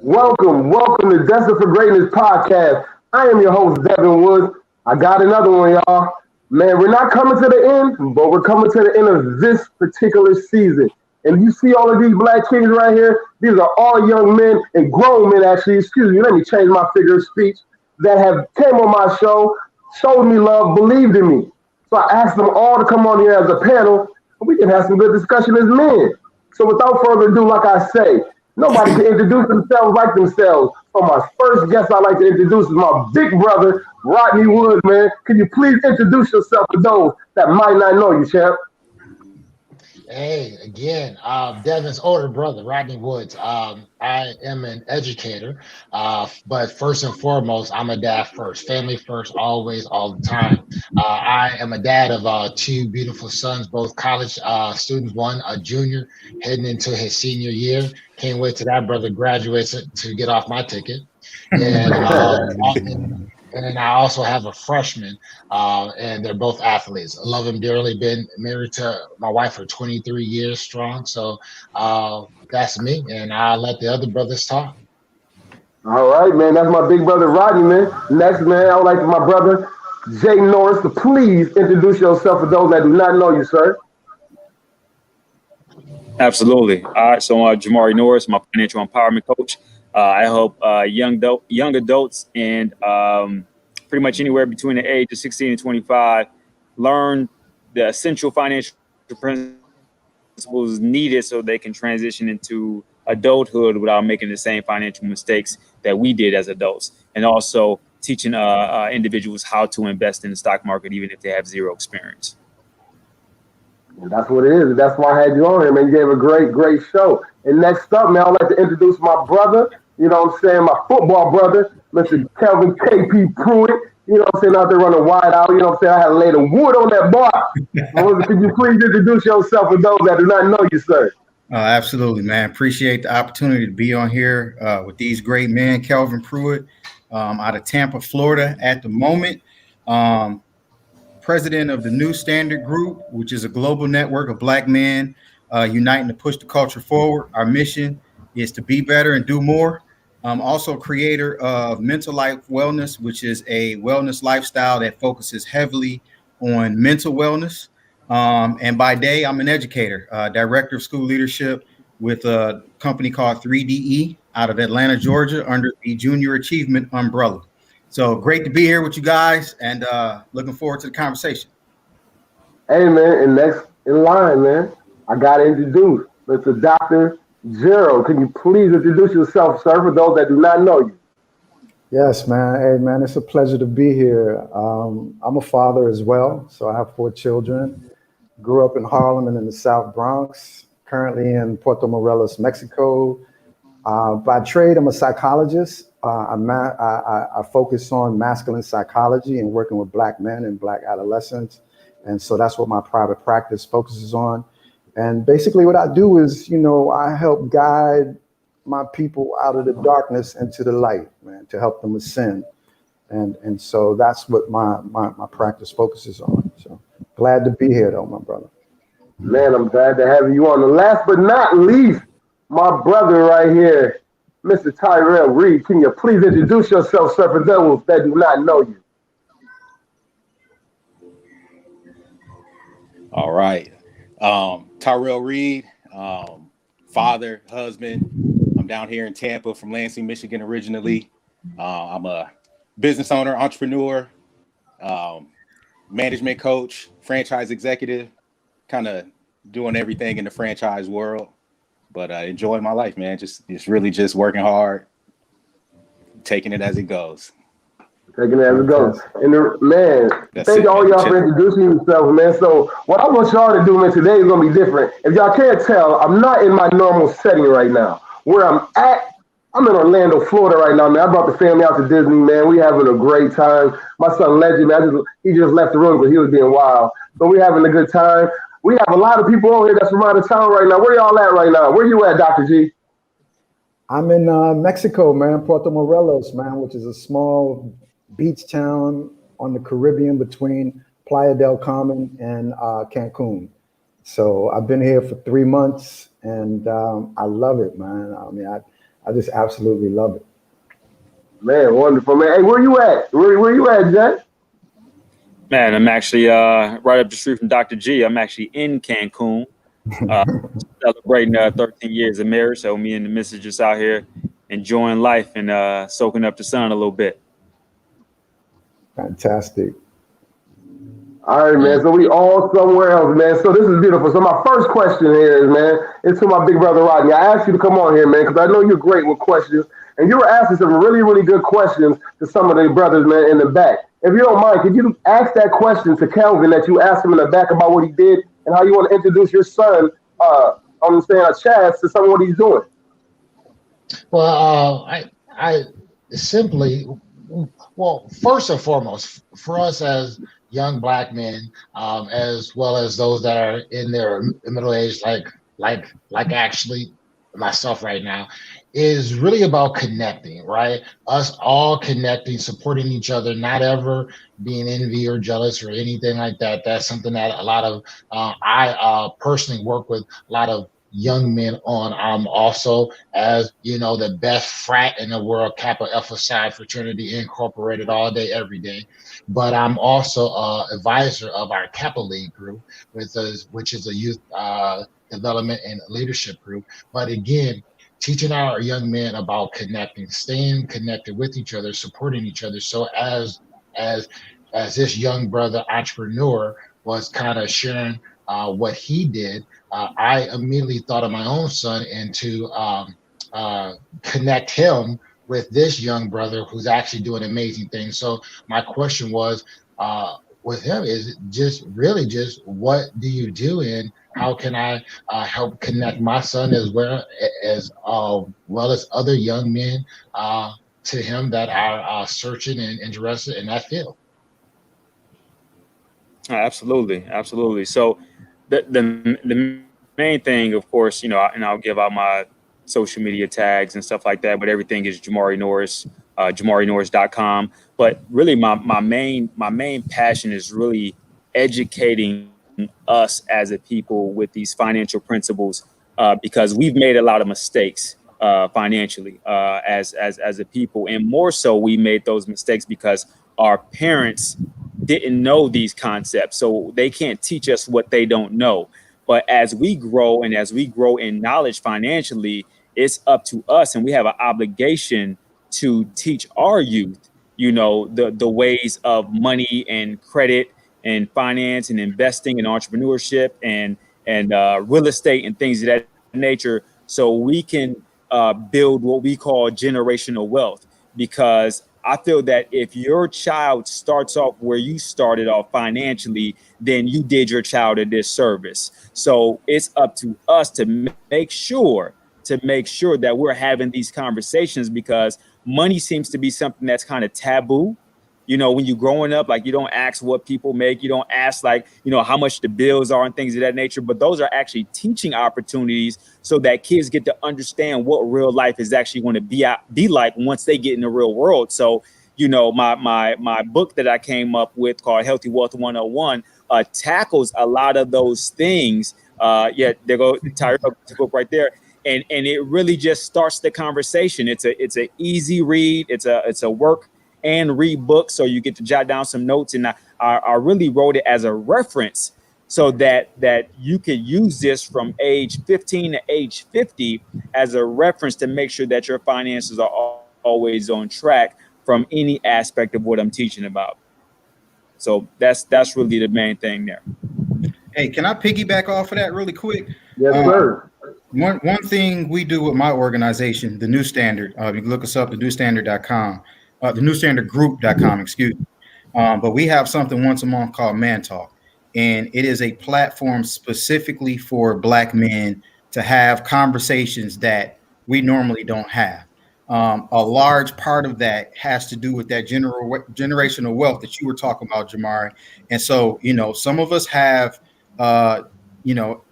Welcome to Destined for Greatness podcast. I am your host, Devin Woods. I got another one, y'all. Man, we're not coming to the end, but we're coming to the end of this particular season. And you see all of these black kings right here? These are all young men and grown men, actually. Excuse me, let me change my figure of speech. That have came on my show, showed me love, believed in me. So I asked them all to come on here as a panel, and we can have some good discussion as men. So without further ado, like I say, nobody can introduce themselves like themselves. So my first guest I'd like to introduce is my big brother, Rodney Woods, man. Can you please introduce yourself to those that might not know you, champ? Hey, again, Devin's older brother, Rodney Woods. I am an educator, but first and foremost, I'm a dad first, family first, always, all the time. I am a dad of two beautiful sons, both college students, one a junior heading into his senior year. Can't wait till that brother graduates to get off my ticket. And then I also have a freshman, and they're both athletes. I love them dearly. Been married to my wife for 23 years strong. So that's me, and I'll let the other brothers talk. All right, man. That's my big brother, Rodney, man. Next, man, I would like my brother, Jay Norris, to please introduce yourself for those that do not know you, sir. Absolutely. All right. So Jamari Norris, my financial empowerment coach. I help young adults and pretty much anywhere between the age of 16 and 25 learn the essential financial principles needed so they can transition into adulthood without making the same financial mistakes that we did as adults, and also teaching individuals how to invest in the stock market even if they have zero experience. And that's what it is. That's why I had you on here, man. You gave a great show. And next up, man, I'd like to introduce my brother, you know what I'm saying, my football brother, Mr. Kelvin KP Pruitt. You know what I'm saying, out there running wide out. You know what I'm saying, I had to lay the wood on that bar. Could you please introduce yourself for those that do not know you, sir? Absolutely, man. Appreciate the opportunity to be on here with these great men. Kelvin Pruitt out of Tampa, Florida at the moment. President of the New Standard Group, which is a global network of black men uniting to push the culture forward. Our mission is to be better and do more. Also creator of Mental Life Wellness, which is a wellness lifestyle that focuses heavily on mental wellness. And by day, I'm an educator, director of school leadership with a company called 3DE out of Atlanta, Georgia, under the Junior Achievement umbrella. So great to be here with you guys, and looking forward to the conversation. Hey, man, and next in line, man, I got to introduce Mr. Dr. Gerald. Can you please introduce yourself, sir, for those that do not know you? Yes, man. Hey, man, it's a pleasure to be here. I'm a father as well, so I have 4 children. Grew up in Harlem and in the South Bronx, currently in Puerto Morelos, Mexico. By trade, I'm a psychologist. I focus on masculine psychology and working with black men and black adolescents. And so that's what my private practice focuses on. And basically what I do is, you know, I help guide my people out of the darkness into the light, man, to help them ascend. And so that's what my practice focuses on. So glad to be here, though, my brother. Man, I'm glad to have you on. And last but not least, my brother right here, Mr. Tyrell Reed. Can you please introduce yourself, sir, for those that do not know you? All right. Tyrell Reed, father, husband. I'm down here in Tampa from Lansing, Michigan originally. I'm a business owner, entrepreneur, management coach, franchise executive, kind of doing everything in the franchise world, but enjoying my life, man. Just really just working hard, taking it as it goes. Taking it as it goes. And man, thank all y'all for introducing yourself, man. So what I want y'all to do, man, today is going to be different. If y'all can't tell, I'm not in my normal setting right now. Where I'm at, I'm in Orlando, Florida right now, man. I brought the family out to Disney, man. We having a great time. My son, Legend, man, he just left the room because he was being wild. So we having a good time. We have a lot of people on here that's from out of town right now. Where y'all at right now? Where you at, Dr. G? I'm in Mexico, man, Puerto Morelos, man, which is a small beach town on the Caribbean between Playa del Carmen and Cancun. So I've been here for 3 months, and I love it, man. I mean, I just absolutely love it. Man, wonderful, man. Hey, where you at? Where you at, Jack? Man, I'm actually right up the street from Dr. G. I'm actually in Cancun, uh, celebrating 13 years of marriage. So me and the missus just out here enjoying life and soaking up the sun a little bit. Fantastic. All right, man. So we all somewhere else, man. So this is beautiful. So my first question here is, man, it's to my big brother Rodney. I asked you to come on here, man, because I know you're great with questions, and you were asking some really, really good questions to some of the brothers, man, in the back. If you don't mind, could you ask that question to Kelvin that you asked him in the back about what he did and how you want to introduce your son, I'm saying, Chaz, to some of what he's doing? Well, I simply, well, first and foremost, for us as young black men, as well as those that are in their middle age, like actually myself right now, is really about connecting, right? Us all connecting, supporting each other, not ever being envy or jealous or anything like that. That's something that a lot of I personally work with a lot of young men on. I'm also, as you know, the best frat in the world, Kappa Alpha Psi fraternity incorporated all day, every day. But I'm also advisor of our Kappa League group, which is a youth development and leadership group. But again, teaching our young men about connecting, staying connected with each other, supporting each other. So as this young brother entrepreneur was kind of sharing what he did, I immediately thought of my own son and to connect him with this young brother who's actually doing amazing things. So my question was with him is just really just what do you do and how can I help connect my son as well as other young men to him that are searching and interested in that field? Absolutely. So the main thing, of course, and I'll give out my social media tags and stuff like that, but everything is Jamari Norris, JamariNorris.com. But really my main passion is really educating us as a people with these financial principles, because we've made a lot of mistakes financially as a people, and more so we made those mistakes because our parents didn't know these concepts, so they can't teach us what they don't know. But as we grow and as we grow in knowledge financially, it's up to us, and we have an obligation to teach our youth, the ways of money and credit and finance and investing and entrepreneurship and real estate and things of that nature, so we can build what we call generational wealth. Because I feel that if your child starts off where you started off financially, then you did your child a disservice. So it's up to us to make sure that we're having these conversations, because money seems to be something that's kind of taboo. When you're growing up, like, you don't ask what people make, you don't ask, like, how much the bills are and things of that nature. But those are actually teaching opportunities so that kids get to understand what real life is actually going to be like once they get in the real world. So, my book that I came up with called Healthy Wealth 101 tackles a lot of those things. There go Tyrell, the book right there. And it really just starts the conversation. It's an easy read. It's a work and read book, so you get to jot down some notes. And I really wrote it as a reference so that you could use this from age 15 to age 50 as a reference to make sure that your finances are always on track from any aspect of what I'm teaching about. So that's really the main thing there. Hey, can I piggyback off of that really quick? Yes, sir. One thing we do with my organization, the New Standard, you can look us up at newstandard.com. The newstandardgroup.com, excuse me. But we have something once a month called Man Talk, and it is a platform specifically for Black men to have conversations that we normally don't have. A large part of that has to do with that generational wealth that you were talking about, Jamari. And so, some of us have,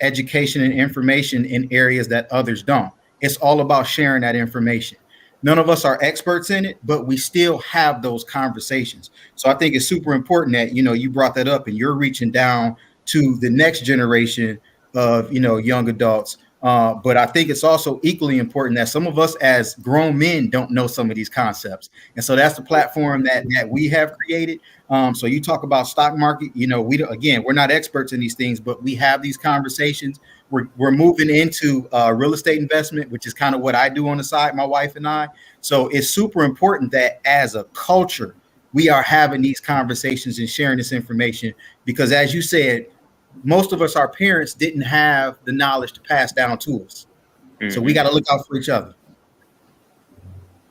education and information in areas that others don't. It's all about sharing that information. None of us are experts in it, but we still have those conversations. So I think it's super important that, you brought that up and you're reaching down to the next generation of, young adults But I think it's also equally important that some of us as grown men don't know some of these concepts. And so that's the platform that we have created. So you talk about stock market, we're not experts in these things, but we have these conversations. We're moving into real estate investment, which is kind of what I do on the side, my wife and I. So it's super important that as a culture, we are having these conversations and sharing this information, because as you said, most of us, our parents didn't have the knowledge to pass down to us. So we got to look out for each other.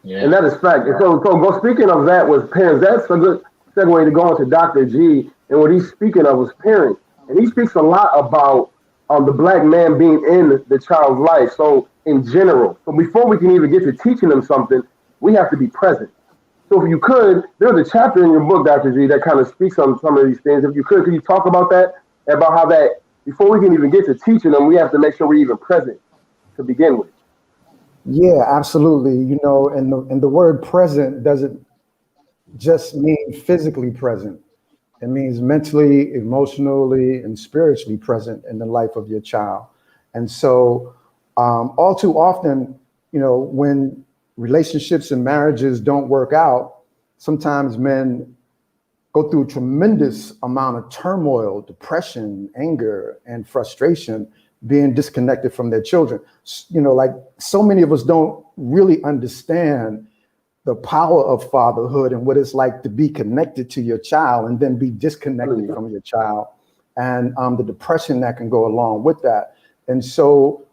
Yeah. And that is fact. And so speaking of that with parents, that's a good segue to go into Dr. G. And what he's speaking of was parents. And he speaks a lot about the black man being in the child's life. So in general, so before we can even get to teaching them something, we have to be present. So if you could, there's a chapter in your book, Dr. G, that kind of speaks on some of these things. If you could you talk about that? About how that before we can even get to teaching them, we have to make sure we're even present to begin with. Yeah, absolutely. And the word present doesn't just mean physically present. It means mentally, emotionally, and spiritually present in the life of your child. And so all too often, when relationships and marriages don't work out, sometimes men go through a tremendous amount of turmoil, depression, anger, and frustration, being disconnected from their children. Like so many of us don't really understand the power of fatherhood and what it's like to be connected to your child and then be disconnected from your child, and the depression that can go along with that. And so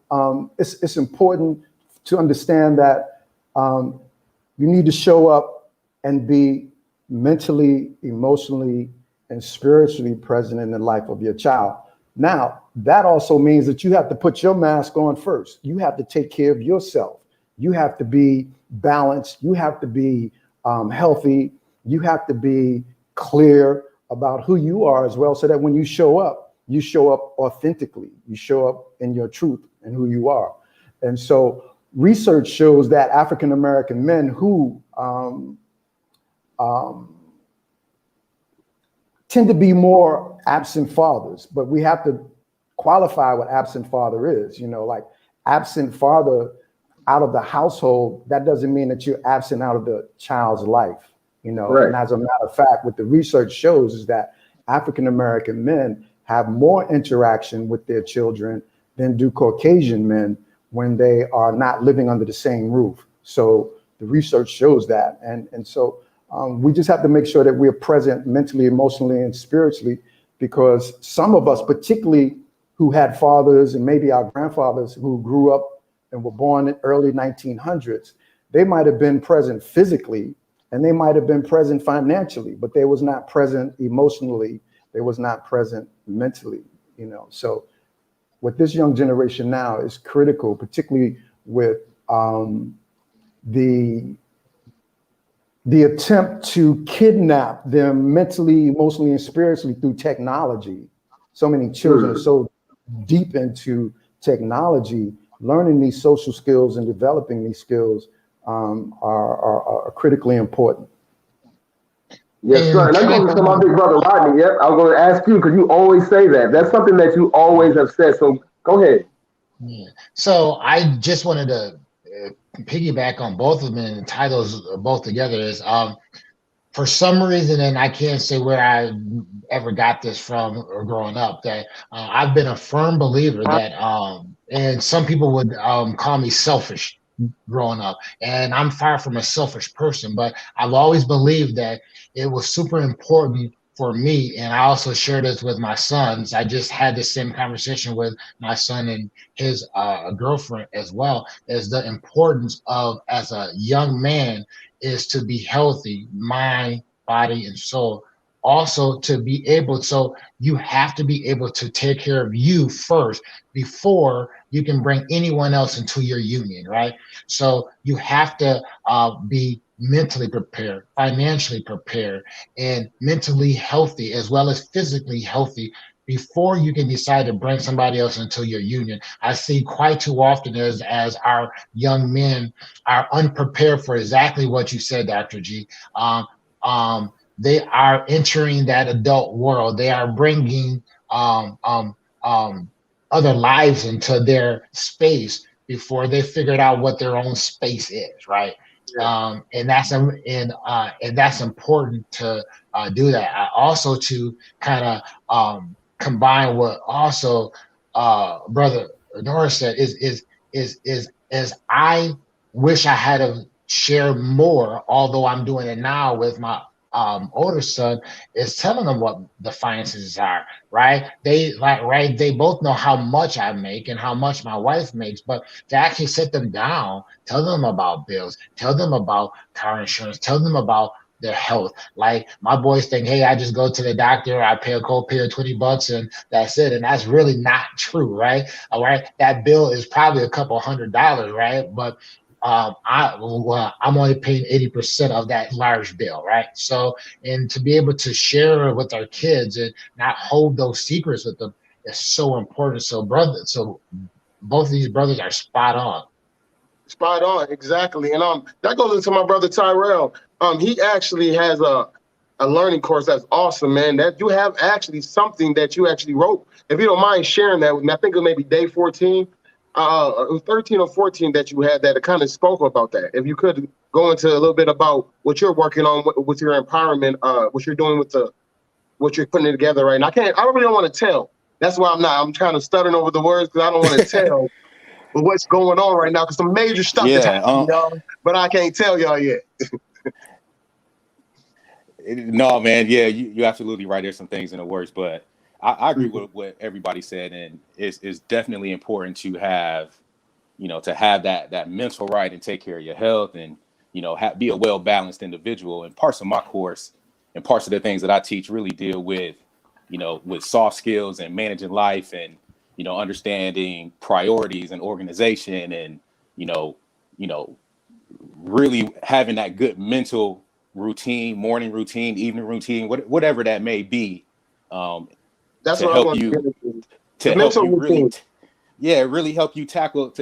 it's important to understand that you need to show up and be mentally, emotionally, and spiritually present in the life of your child. Now, that also means that you have to put your mask on first. You have to take care of yourself. You have to be balanced. You have to be healthy. You have to be clear about who you are as well, so that when you show up authentically. You show up in your truth and who you are. And so research shows that African-American men who tend to be more absent fathers, but we have to qualify what absent father is. Like absent father out of the household, that doesn't mean that you're absent out of the child's life, Right. And as a matter of fact, what the research shows is that African-American men have more interaction with their children than do Caucasian men when they are not living under the same roof. So the research shows that. And so we just have to make sure that we're present mentally, emotionally, and spiritually, because some of us, particularly who had fathers and maybe our grandfathers who grew up and were born in early 1900s, they might have been present physically and they might have been present financially, but they was not present emotionally. They was not present mentally, So what this young generation now is critical, particularly with the attempt to kidnap them mentally, emotionally, and spiritually through technology. So many children are so deep into technology, learning these social skills and developing these skills are critically important. Yes, sir. And that goes to my big brother, Rodney. Yep, I was going to ask you, because you always say that. That's something that you always have said. So go ahead. Yeah. So I just wanted to piggyback on both of them and tie those both together. Is for some reason, and I can't say where I ever got this from or growing up, that I've been a firm believer that and some people would call me selfish growing up, and I'm far from a selfish person, but I've always believed that it was super important for me, and I also share this with my sons. I just had the same conversation with my son and his girlfriend as well, as the importance of, as a young man, is to be healthy, mind, body, and soul. Also to be able, so you have to be able to take care of you first before you can bring anyone else into your union, right? So you have to be mentally prepared, financially prepared, and mentally healthy, as well as physically healthy, before you can decide to bring somebody else into your union. I see quite too often as our young men are unprepared for exactly what you said, Dr. G. They are entering that adult world. They are bringing other lives into their space before they figured out what their own space is, right? And that's important to do that. Also to kind of combine what also brother Norris said is I wish I had to share more, although I'm doing it now with my older son, is telling them what the finances are, right? They both know how much I make and how much my wife makes, but to actually sit them down, tell them about bills, tell them about car insurance, tell them about their health. Like my boys think, hey, I just go to the doctor, I pay a copay of $20 and that's it. And that's really not true, right? All right. That bill is probably a couple $100, right? But I'm only paying 80% of that large bill, right? So, and to be able to share with our kids and not hold those secrets with them is so important. So both of these brothers are spot on. Spot on, exactly. And that goes into my brother Tyrell. He actually has a learning course that's awesome, man. That you have actually something that you actually wrote. If you don't mind sharing that with me, I think it may be day 14. It was 13 or 14 that you had that kind of spoke about that. If you could go into a little bit about what you're working on with your empowerment, what you're doing with what you're putting together right now. I don't really want to tell. That's why I'm kind of stuttering over the words because I don't want to tell what's going on right now because some major stuff is happening, y'all. But I can't tell y'all yet. No, man. Yeah, you're absolutely right. There's some things in the works, but I agree with what everybody said, and it's definitely important to have, that mental right and take care of your health, and be a well-balanced individual. And parts of my course and parts of the things that I teach really deal with, with soft skills and managing life, and understanding priorities and organization, and really having that good mental routine, morning routine, evening routine, whatever that may be. That's to what help I want you to help you really, really help you tackle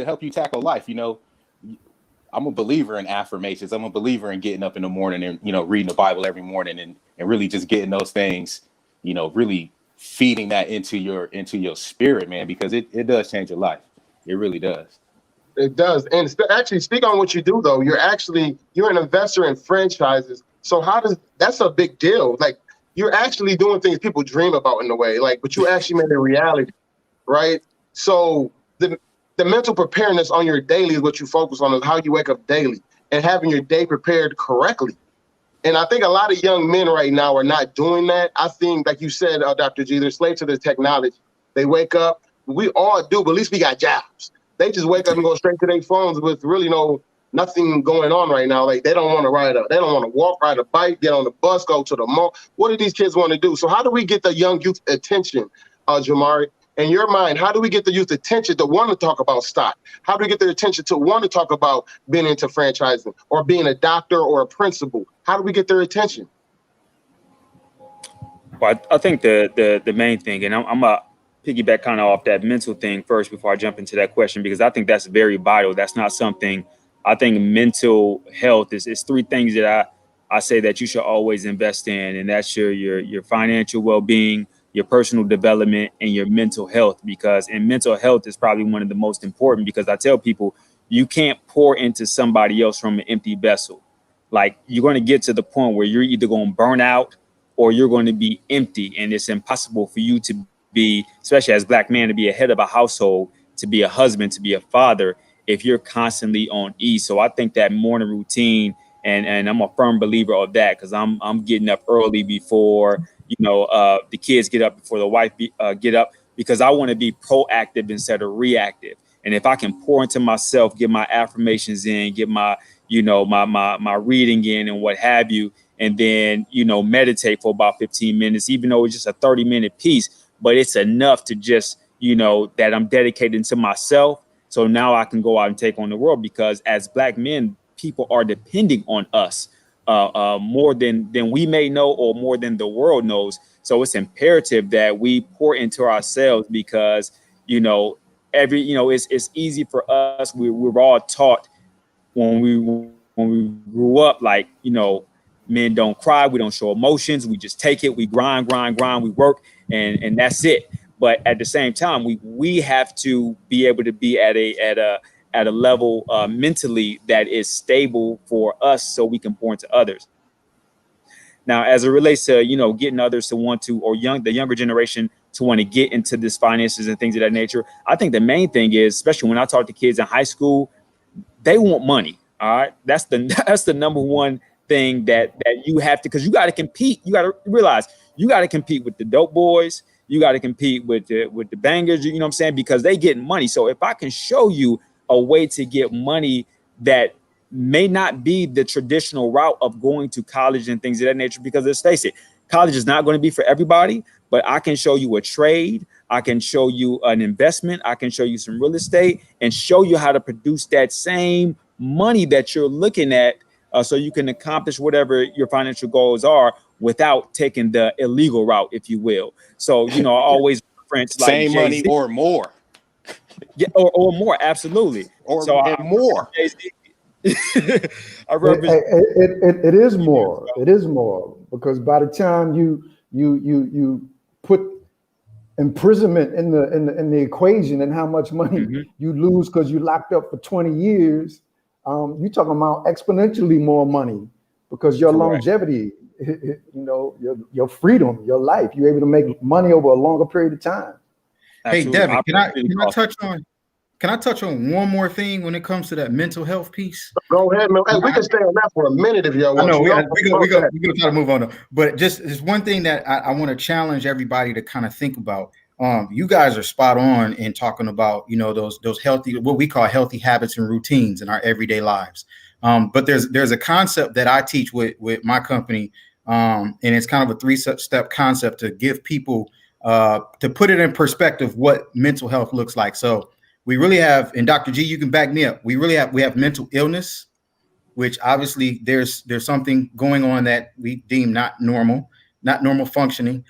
life. I'm a believer in affirmations. I'm a believer in getting up in the morning and reading the Bible every morning, and really just getting those things, really feeding that into your spirit, man, because it does change your life. It really does. It does. And actually, speak on what you do, though. You're an investor in franchises. So that's a big deal. Like, you're actually doing things people dream about in a way, but you actually made it reality, right? So the mental preparedness on your daily is what you focus on, is how you wake up daily and having your day prepared correctly. And I think a lot of young men right now are not doing that. I think, like you said, Dr. G, they're slaves to the technology. They wake up. We all do, but at least we got jobs. They just wake up and go straight to their phones with really nothing going on right now. Like, they don't want to they don't want to walk, ride a bike, get on the bus, go to the mall. What do these kids want to do? So how do we get the young youth attention, Jamari? In your mind, how do we get the youth attention to want to talk about stock? How do we get their attention to want to talk about being into franchising or being a doctor or a principal? How do we get their attention? Well, I think the main thing, and I'm a piggyback kind of off that mental thing first before I jump into that question, because I think that's very vital. That's not something, I think mental health is three things that I say that you should always invest in. And that's your financial well-being, your personal development, and your mental health, because mental health is probably one of the most important, because I tell people you can't pour into somebody else from an empty vessel. Like, you're going to get to the point where you're either going to burn out or you're going to be empty. And it's impossible for you to be, especially as Black man, to be a head of a household, to be a husband, to be a father, if you're constantly on E. So I think that morning routine, and I'm a firm believer of that, because I'm getting up early before the kids get up, before the wife get up, because I want to be proactive instead of reactive. And if I can pour into myself, get my affirmations in, get my my reading in and what have you, and then meditate for about 15 minutes, even though it's just a 30-minute piece, but it's enough to just that I'm dedicated to myself. So now I can go out and take on the world, because as Black men, people are depending on us more than we may know, or more than the world knows. So it's imperative that we pour into ourselves, because it's easy for us. We're all taught when we grew up, like, men don't cry, we don't show emotions, we just take it, we grind, we work, and that's it. But at the same time, we have to be able to be at a level mentally that is stable for us, so we can pour into others. Now, as it relates to, getting others to want to, or the younger generation to want to get into this finances and things of that nature, I think the main thing is, especially when I talk to kids in high school, they want money. All right, that's the number one thing that you have to, because you got to compete. You got to realize you got to compete with the dope boys. You got to compete with the bangers. You know what I'm saying? Because they getting money. So if I can show you a way to get money that may not be the traditional route of going to college and things of that nature, because let's face it, college is not going to be for everybody, but I can show you a trade. I can show you an investment. I can show you some real estate and show you how to produce that same money that you're looking at, so you can accomplish whatever your financial goals are without taking the illegal route, if you will. So, I always reference like same money or more. Yeah, or more, absolutely. And more. It is more. It is more, because by the time you put imprisonment in the equation and how much money you lose because you locked up for 20 years, you're talking about exponentially more money, because your longevity, your freedom, your life, you're able to make money over a longer period of time. Hey, Devin, can I touch on one more thing when it comes to that mental health piece? Go ahead, man. Hey, we can stay on that for a minute if y'all want. I know we're gonna try to move on, but just one thing that I want to challenge everybody to kind of think about. You guys are spot on in talking about, those healthy, what we call healthy habits and routines in our everyday lives. But there's a concept that I teach with my company, and it's kind of a 3-step concept to give people to put it in perspective what mental health looks like. So we really have, and Dr. G, you can back me up. We have mental illness, which obviously there's something going on that we deem not normal functioning.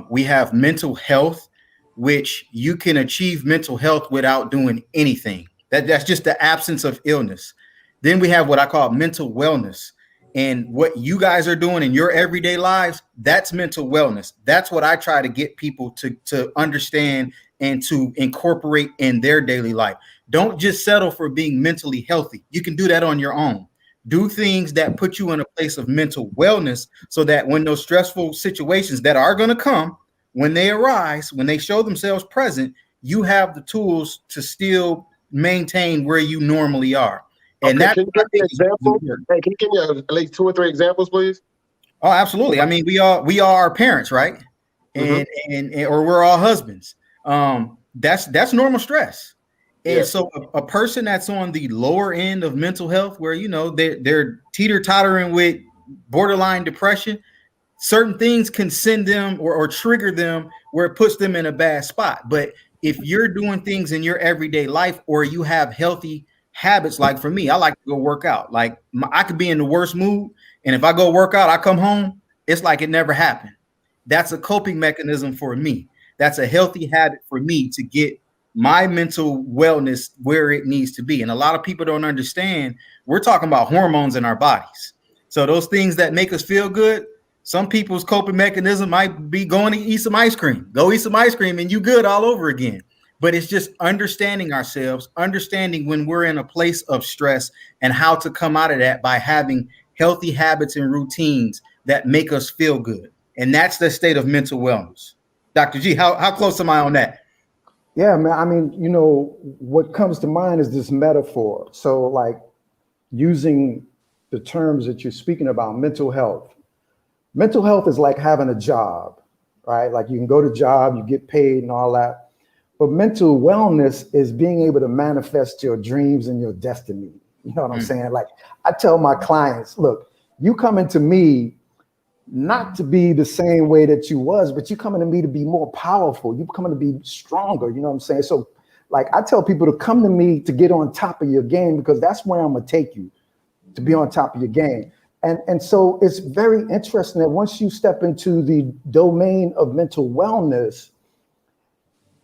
We have mental health, which you can achieve mental health without doing anything. That's just the absence of illness. Then we have what I call mental wellness. And what you guys are doing in your everyday lives, that's mental wellness. That's what I try to get people to understand and to incorporate in their daily life. Don't just settle for being mentally healthy. You can do that on your own. Do things that put you in a place of mental wellness, so that when those stressful situations that are going to come, when they arise, when they show themselves present, you have the tools to still maintain where you normally are. And can you give me an example? Hey, can you give me at least 2 or 3 examples, please? Oh, absolutely. I mean, we are our parents, right? And or we're all husbands. That's normal stress. And so a person that's on the lower end of mental health, where they're teeter-tottering with borderline depression, certain things can send them or trigger them where it puts them in a bad spot. But if you're doing things in your everyday life, or you have healthy habits, like for me, I like to go work out. Like I could be in the worst mood, and if I go work out, I come home, it's like it never happened. That's a coping mechanism for me. That's a healthy habit for me to get my mental wellness where it needs to be. And a lot of people don't understand, we're talking about hormones in our bodies. So those things that make us feel good, some people's coping mechanism might be going to eat some ice cream. Go eat some ice cream and you good all over again. But it's just understanding ourselves, understanding when we're in a place of stress, and how to come out of that by having healthy habits and routines that make us feel good. And that's the state of mental wellness. Dr. G, how close am I on that? Yeah, man. I mean, what comes to mind is this metaphor. So like using the terms that you're speaking about, mental health. Mental health is like having a job, right? Like you can go to job, you get paid and all that. But mental wellness is being able to manifest your dreams and your destiny. You know what I'm saying? Like I tell my clients, look, you coming to me not to be the same way that you was, but you coming to me to be more powerful. You coming to be stronger. You know what I'm saying? So like I tell people to come to me to get on top of your game, because that's where I'm gonna take you, to be on top of your game. And so it's very interesting that once you step into the domain of mental wellness,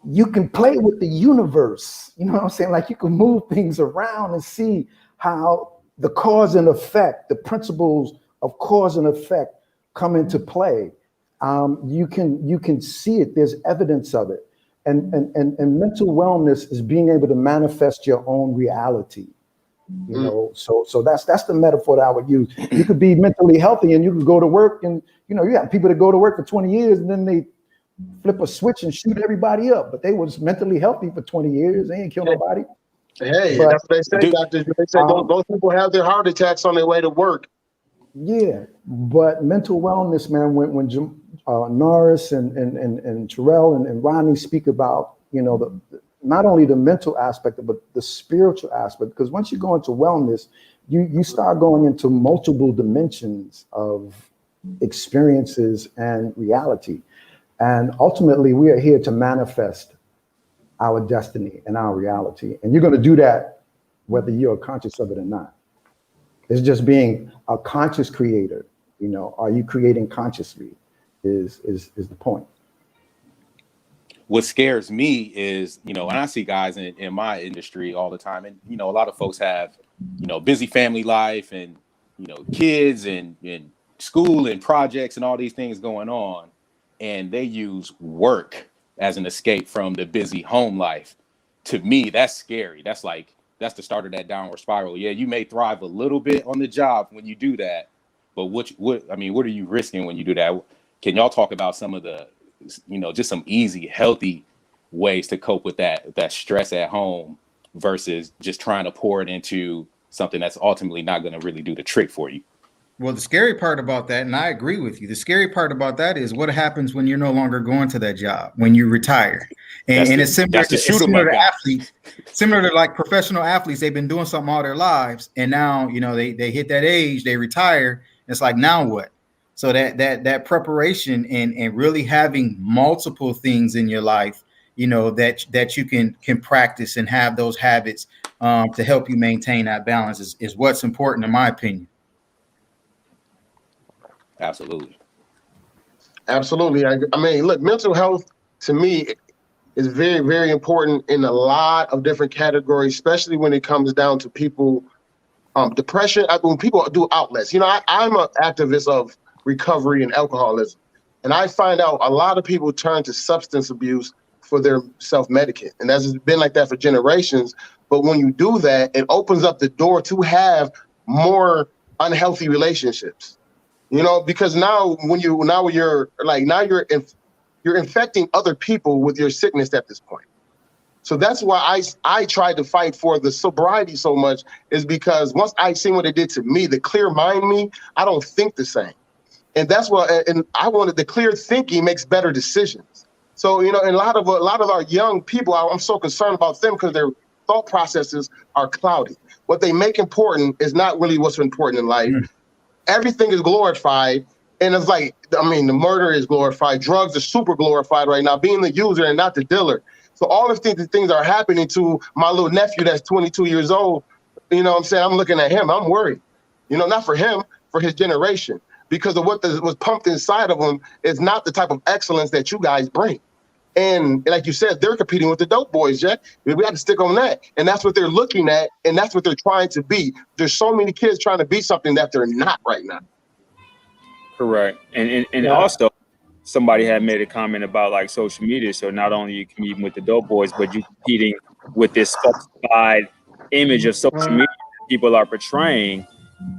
you can play with the universe. You know what I'm saying? Like you can move things around and see how the cause and effect, the principles of cause and effect come into play. You can see it. There's evidence of it. And mental wellness is being able to manifest your own reality. You know, so that's the metaphor that I would use. You could be mentally healthy and you could go to work, and you know, you have people that go to work for 20 years and then they flip a switch and shoot everybody up, but they was mentally healthy for 20 years. They ain't kill nobody. Hey, But, that's what they say, doctor. They say those people have their heart attacks on their way to work. Yeah, but mental wellness, man, when Norris and Tyrell and Rodney speak about, you know, not only the mental aspect, but the spiritual aspect, because once you go into wellness, you start going into multiple dimensions of experiences and reality. And ultimately, we are here to manifest our destiny and our reality. And you're going to do that whether you're conscious of it or not. It's just being a conscious creator. You know, are you creating consciously is the point. What scares me is, you know, and I see guys in my industry all the time, and, you know, a lot of folks have, you know, busy family life and, you know, kids and school and projects and all these things going on. And they use work as an escape from the busy home life. To me, that's scary. That's the start of that downward spiral. Yeah, you may thrive a little bit on the job when you do that, but what are you risking when you do that? Can y'all talk about some of the, you know, just some easy, healthy ways to cope with that stress at home versus just trying to pour it into something that's ultimately not going to really do the trick for you? Well, the scary part about that, and I agree with you, the scary part about that is what happens when you're no longer going to that job, when you retire. And it's similar to athletes, similar to like professional athletes. They've been doing something all their lives, and now, you know, they hit that age, they retire. It's like, now what? So that preparation and really having multiple things in your life, you know, that you can practice and have those habits to help you maintain that balance is what's important, in my opinion. Absolutely. I mean, look, mental health to me is very, very important in a lot of different categories, especially when it comes down to people, depression. When people do outlets, you know, I'm an activist of recovery and alcoholism, and I find out a lot of people turn to substance abuse for their self-medicate, and that's been like that for generations. But when you do that, it opens up the door to have more unhealthy relationships. You know, because now you're infecting other people with your sickness at this point. So that's why I tried to fight for the sobriety so much, is because once I seen what it did to me, the clear mind me, I don't think the same. And that's what, and I wanted the clear thinking makes better decisions. So, you know, and a lot of our young people, I'm so concerned about them because their thought processes are cloudy. What they make important is not really what's important in life. Everything is glorified. And it's like, I mean, the murder is glorified. Drugs are super glorified right now, being the user and not the dealer. So all of the things are happening to my little nephew that's 22 years old. You know what I'm saying? I'm looking at him. I'm worried. You know, not for him, for his generation. Because of what was pumped inside of him is not the type of excellence that you guys bring. And like you said, they're competing with the dope boys, Jack. We got to stick on that. And that's what they're looking at, and that's what they're trying to be. There's so many kids trying to be something that they're not right now. Correct. And also, somebody had made a comment about like social media. So not only you competing with the dope boys, but you competing with this falsified image of social media people are portraying.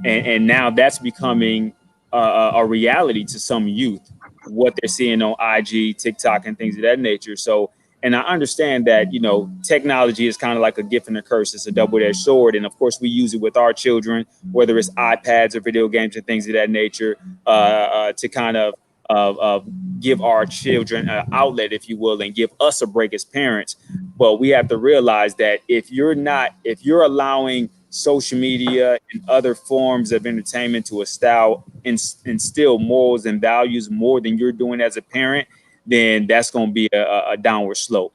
And now that's becoming a reality to some youth, what they're seeing on IG, TikTok, and things of that nature. So, and I understand that, you know, technology is kind of like a gift and a curse. It's a double-edged sword. And of course, we use it with our children, whether it's iPads or video games and things of that nature, to kind of give our children an outlet, if you will, and give us a break as parents. But we have to realize that if you're allowing social media and other forms of entertainment to instill morals and values more than you're doing as a parent, then that's going to be a downward slope.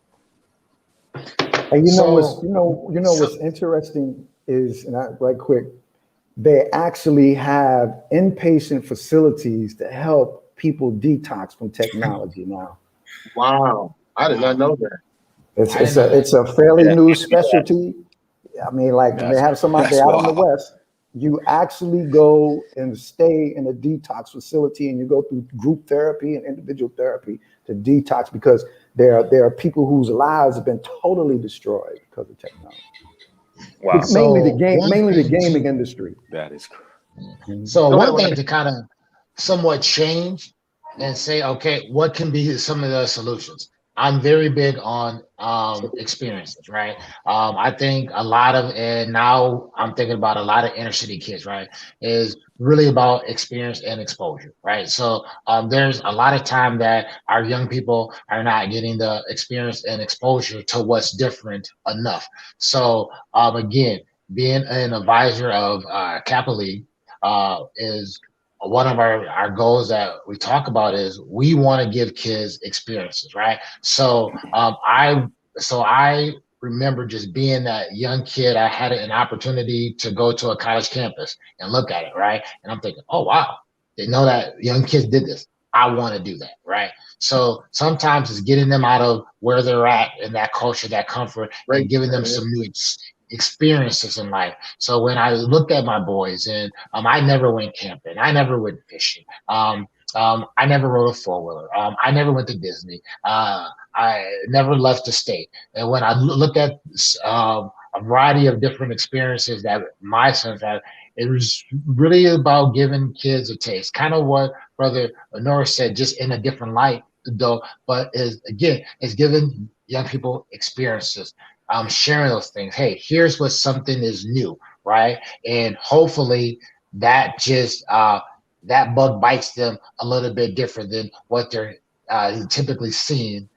And what's interesting is, and right quick, they actually have inpatient facilities to help people detox from technology now. Wow, I did not know that. It's a fairly new specialty. I mean, like they have some out there out on the West. You actually go and stay in a detox facility, and you go through group therapy and individual therapy to detox, because There are people whose lives have been totally destroyed because of technology. Wow. Mainly So the gaming industry. That is. So Go ahead, one thing Rodney. to kind of somewhat change and say, okay, what can be some of the solutions? I'm very big on experiences, right? I think a lot of, and now I'm thinking about a lot of inner city kids, right? Is really about experience and exposure, right? So there's a lot of time that our young people are not getting the experience and exposure to what's different enough. So again, being an advisor of Kappa League, is one of our goals that we talk about is we want to give kids experiences, right? So I remember just being that young kid. I had an opportunity to go to a college campus and look at it, right? And I'm thinking, oh wow, they know that young kids did this. I want to do that, right? So sometimes it's getting them out of where they're at in that culture, that comfort, and giving them some new experiences in life. So when I looked at my boys, and I never went camping, I never went fishing, I never rode a four-wheeler, I never went to Disney, I never left the state. And when I looked at a variety of different experiences that my sons had, it was really about giving kids a taste, kind of what Brother Norris said, just in a different light, though. But is again, it's giving young people experiences, sharing those things. Hey, here's what something is new, right? And hopefully that just that bug bites them a little bit different than what they're typically seeing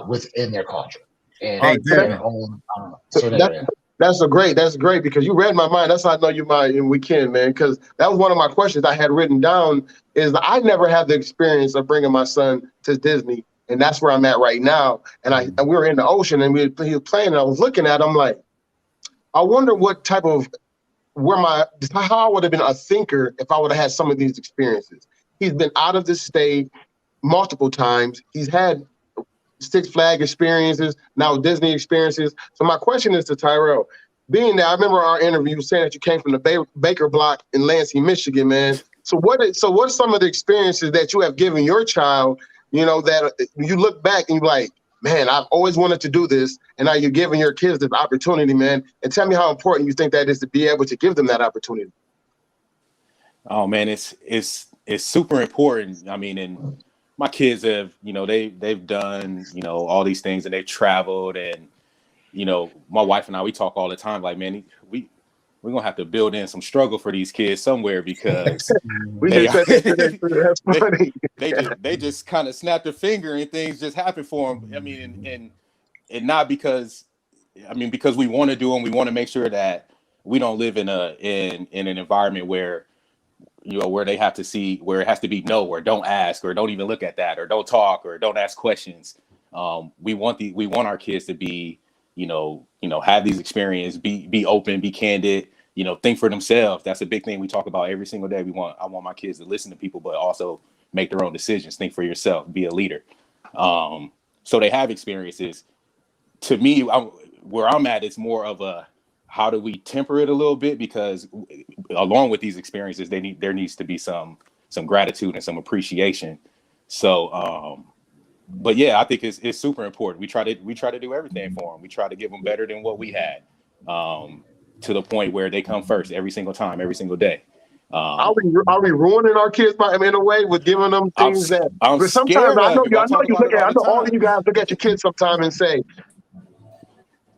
within their culture and Hey, their Devin. own certain That, area. that's great because you read my mind. That's how I know you might and we can, man. Because that was one of my questions I had written down. Is I never had the experience of bringing my son to Disney, and that's where I'm at right now. And we were in the ocean and he was playing, and I was looking at him like, I wonder what type of how I would have been a thinker if I would have had some of these experiences. He's been out of the state multiple times. He's had Six Flag experiences, now Disney experiences. So my question is to Tyrell, being that I remember our interview saying that you came from the Baker Block in Lansing, Michigan, man. So what's some of the experiences that you have given your child, that you look back and you're like, man, I've always wanted to do this, and now you're giving your kids this opportunity, man. And tell me how important you think that is to be able to give them that opportunity. Oh man, it's super important. I mean, and my kids have, they've done, all these things, and they've traveled, and my wife and I, we talk all the time, like, man, we're gonna have to build in some struggle for these kids somewhere because We just said that today. That's funny. they just kind of snap their finger and things just happen for them. I mean, and not because, because we want to do them, we want to make sure that we don't live in an environment where where they have to see, where it has to be no, or don't ask, or don't even look at that, or don't talk, or don't ask questions. We want our kids to be, have these experiences, be open, be candid, think for themselves. That's a big thing we talk about every single day. I want my kids to listen to people, but also make their own decisions, think for yourself, be a leader. So they have experiences. To me, where I'm at, it's more of a, how do we temper it a little bit? Because along with these experiences, there needs to be some gratitude and some appreciation. So, but yeah, I think it's super important. We try to do everything for them. We try to give them better than what we had, to the point where they come first every single time, every single day. Are we ruining our kids in a way with giving them things that? I'm But sometimes scared I know of it. you. I I know talk you about look it at. all I the know all of time. you guys look at your kids sometimes and say,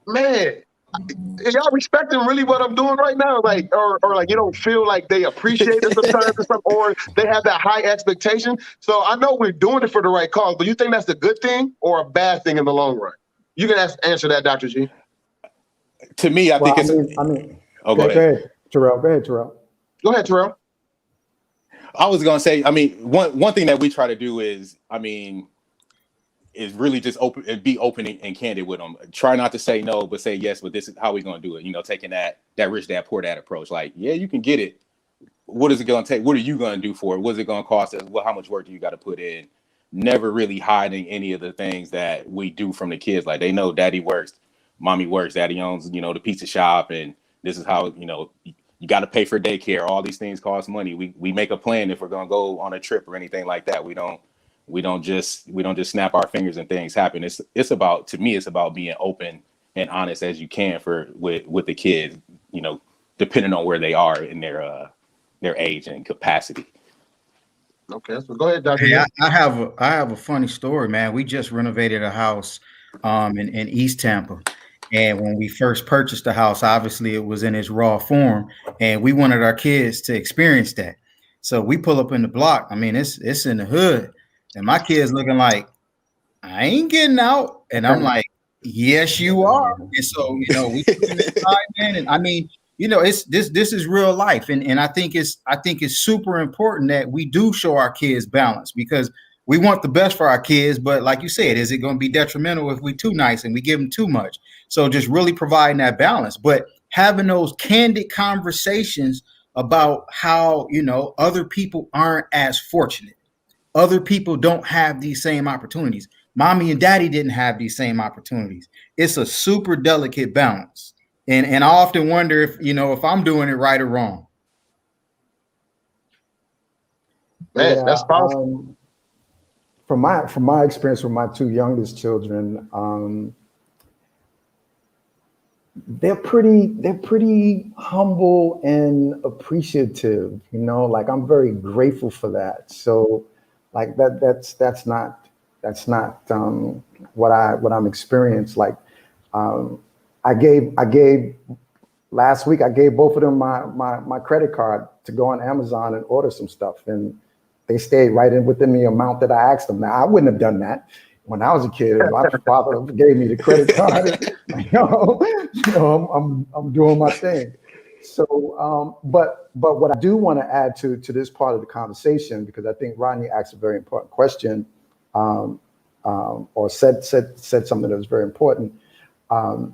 "Man, are y'all respecting really what I'm doing right now?" Like, or like you don't feel like they appreciate it sometimes or something, or they have that high expectation. So I know we're doing it for the right cause, but you think that's a good thing or a bad thing in the long run? You can answer that, Dr. G. To me, I think it's. Oh, go ahead, Tyrell. Go ahead, Tyrell. Go ahead, Tyrell. I was gonna say, one thing that we try to do is really just be open and candid with them. Try not to say no, but say yes, but this is how we're gonna do it. Taking that rich dad, poor dad approach. Like, yeah, you can get it. What is it gonna take? What are you gonna do for it? What's it gonna cost us? How much work do you got to put in? Never really hiding any of the things that we do from the kids. Like, they know daddy works, mommy works, daddy owns, the pizza shop, and this is how, you got to pay for daycare. All these things cost money. We make a plan if we're going to go on a trip or anything like that. We don't We don't just snap our fingers and things happen. It's about, to me, it's about being open and honest as you can with the kids, you know, depending on where they are in their age and capacity. Okay, so go ahead, Dr. Hey, I have a funny story, man. We just renovated a house in East Tampa. And when we first purchased the house, obviously it was in its raw form, and we wanted our kids to experience that. So we pull up in the block. I mean, it's in the hood, and my kids looking like, I ain't getting out. And I'm like, yes, you are. And so, you know, we put in the time, man. And I mean, you know, this is real life. And I think it's super important that we do show our kids balance, because we want the best for our kids. But like you said, is it going to be detrimental if we too nice and we give them too much? So just really providing that balance, but having those candid conversations about how, you know, other people aren't as fortunate. Other people don't have these same opportunities. Mommy and daddy didn't have these same opportunities. It's a super delicate balance. And I often wonder if, you know, if I'm doing it right or wrong. Man, that's powerful. From my experience with my two youngest children, they're pretty humble and appreciative, you know, like I'm very grateful for that. So like that's not what I'm experienced. Like I gave last week, I gave both of them my credit card to go on Amazon and order some stuff, and they stayed right in within the amount that I asked them. Now I wouldn't have done that when I was a kid. My father gave me the credit card. I'm doing my thing. So, but what I do want to add to this part of the conversation, because I think Rodney asked a very important question, or said something that was very important. I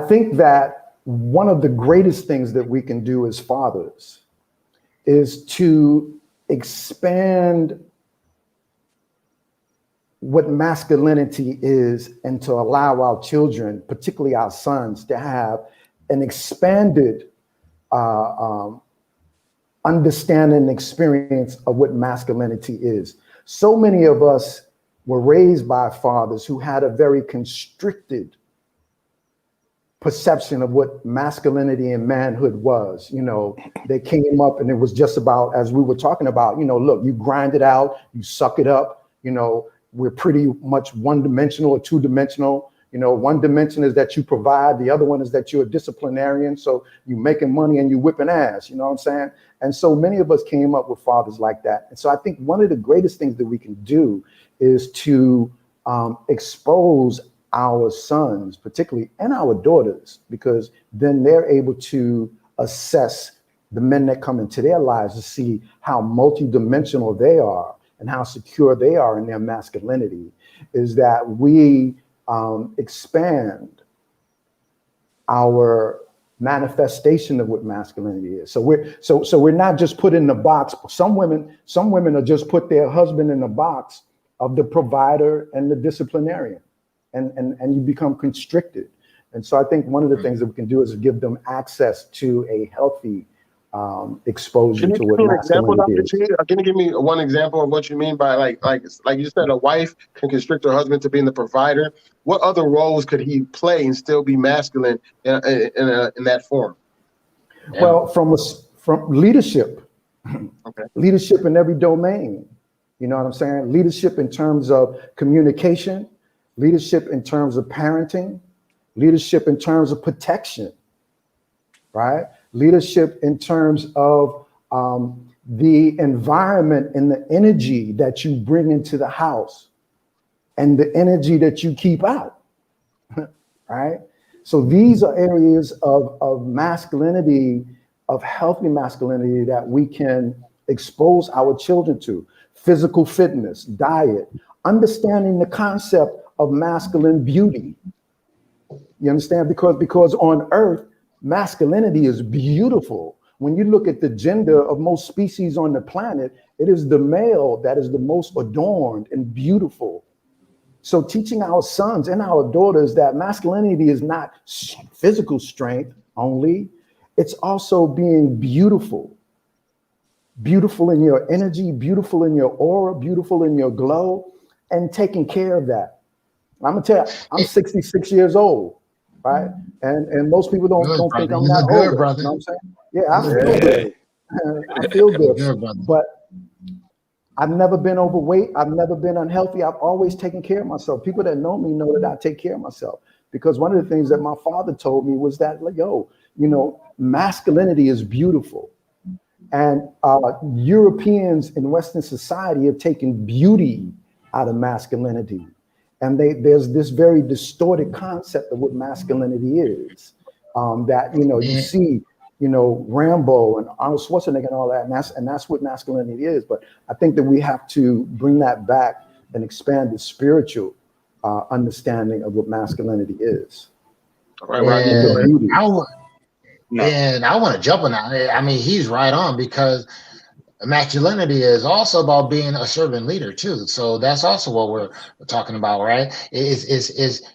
think that one of the greatest things that we can do as fathers is to expand what masculinity is, and to allow our children, particularly our sons, to have an expanded understanding and experience of what masculinity is. So many of us were raised by fathers who had a very constricted perception of what masculinity and manhood was. You know, they came up and it was just about, as we were talking about, you know, look, you grind it out, you suck it up, you know, we're pretty much one-dimensional or two-dimensional. You know, one dimension is that you provide, the other one is that you're a disciplinarian, so you're making money and you whipping ass, you know what I'm saying? And so many of us came up with fathers like that. And so I think one of the greatest things that we can do is to expose our sons, particularly, and our daughters, because then they're able to assess the men that come into their lives to see how multidimensional they are and how secure they are in their masculinity, is that we expand our manifestation of what masculinity is. So we're not just put in the box. Some women are just put their husband in the box of the provider and the disciplinarian, and you become constricted. And so I think one of the things that we can do is give them access to a healthy exposure to what masculinity is. Can you give me one example of what you mean by like you said, a wife can constrict her husband to being the provider? What other roles could he play and still be masculine in that form? Well, from leadership, okay. Leadership in every domain. You know what I'm saying? Leadership in terms of communication, leadership in terms of parenting, leadership in terms of protection, right? Leadership in terms of the environment and the energy that you bring into the house and the energy that you keep out, right? So these are areas of masculinity, of healthy masculinity, that we can expose our children to. Physical fitness, diet, understanding the concept of masculine beauty. You understand? Because on earth, masculinity is beautiful. When you look at the gender of most species on the planet, it is the male that is the most adorned and beautiful. So teaching our sons and our daughters that masculinity is not physical strength only, it's also being beautiful. beautiful in your energy, beautiful in your aura, beautiful in your glow, and taking care of that. I'm gonna tell you, I'm 66 years old, right? And most people don't think I'm You that look good, old. brother. You know what I'm saying? Yeah, I feel good. I feel good. But I've never been overweight. I've never been unhealthy. I've always taken care of myself. People that know me know that I take care of myself. Because one of the things that my father told me was that, like, yo, you know, masculinity is beautiful. And Europeans in Western society have taken beauty out of masculinity. And there's this very distorted concept of what masculinity is. That, you know, you see, you know, Rambo and Arnold Schwarzenegger and all that, and that's what masculinity is. But I think that we have to bring that back and expand the spiritual understanding of what masculinity is. All right, Rodney. And I want to jump on that. I mean, he's right on, because masculinity is also about being a servant leader too. So that's also what we're talking about, right? I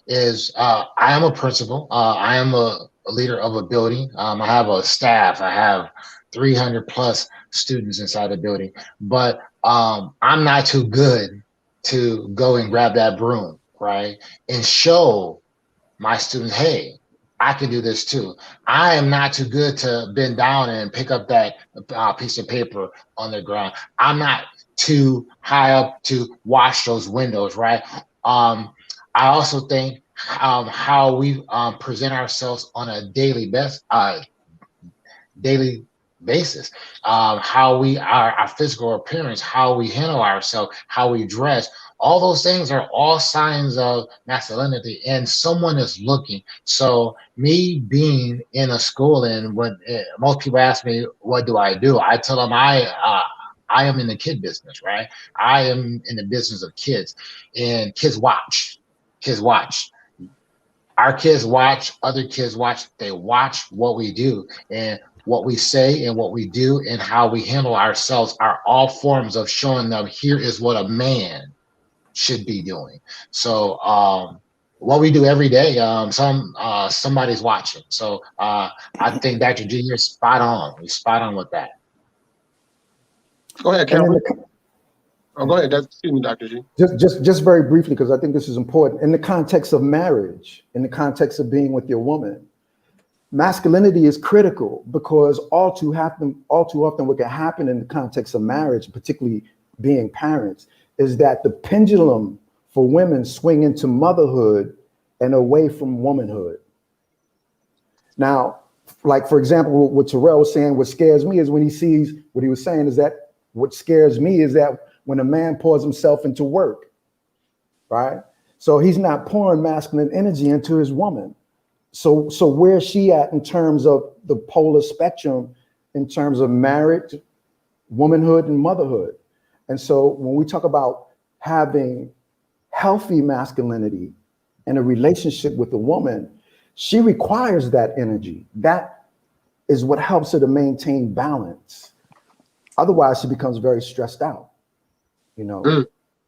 am a principal. I am a leader of a building. I have a staff. I have 300 plus students inside the building, but I'm not too good to go and grab that broom, right, and show my students, hey, I can do this too. I am not too good to bend down and pick up that piece of paper on the ground. I'm not too high up to wash those windows, right? I also think how we present ourselves on a daily basis, how we are, our physical appearance, how we handle ourselves, how we dress. All those things are all signs of masculinity, and someone is looking. So me being in a school, and when most people ask me, what do? I tell them I am in the kid business, right? I am in the business of kids, and kids watch. Kids watch. Our kids watch, other kids watch. They watch what we do, and what we say and what we do and how we handle ourselves are all forms of showing them, here is what a man should be doing. So what we do every day, somebody's watching. So I think Dr. G, you're spot on. You're spot on with that. Go ahead, Kelvin. Go ahead. Excuse me, Dr. G. Just very briefly, because I think this is important. In the context of marriage, in the context of being with your woman, masculinity is critical, because all too often what can happen in the context of marriage, particularly being parents, is that the pendulum for women swing into motherhood and away from womanhood. Now, like, for example, what Tyrell was saying, what scares me is when he sees, what he was saying is that what scares me is that when a man pours himself into work, right? So he's not pouring masculine energy into his woman. So where's she at in terms of the polar spectrum, in terms of marriage, womanhood, and motherhood? And so when we talk about having healthy masculinity in a relationship with a woman, she requires that energy. That is what helps her to maintain balance. Otherwise, she becomes very stressed out, you know.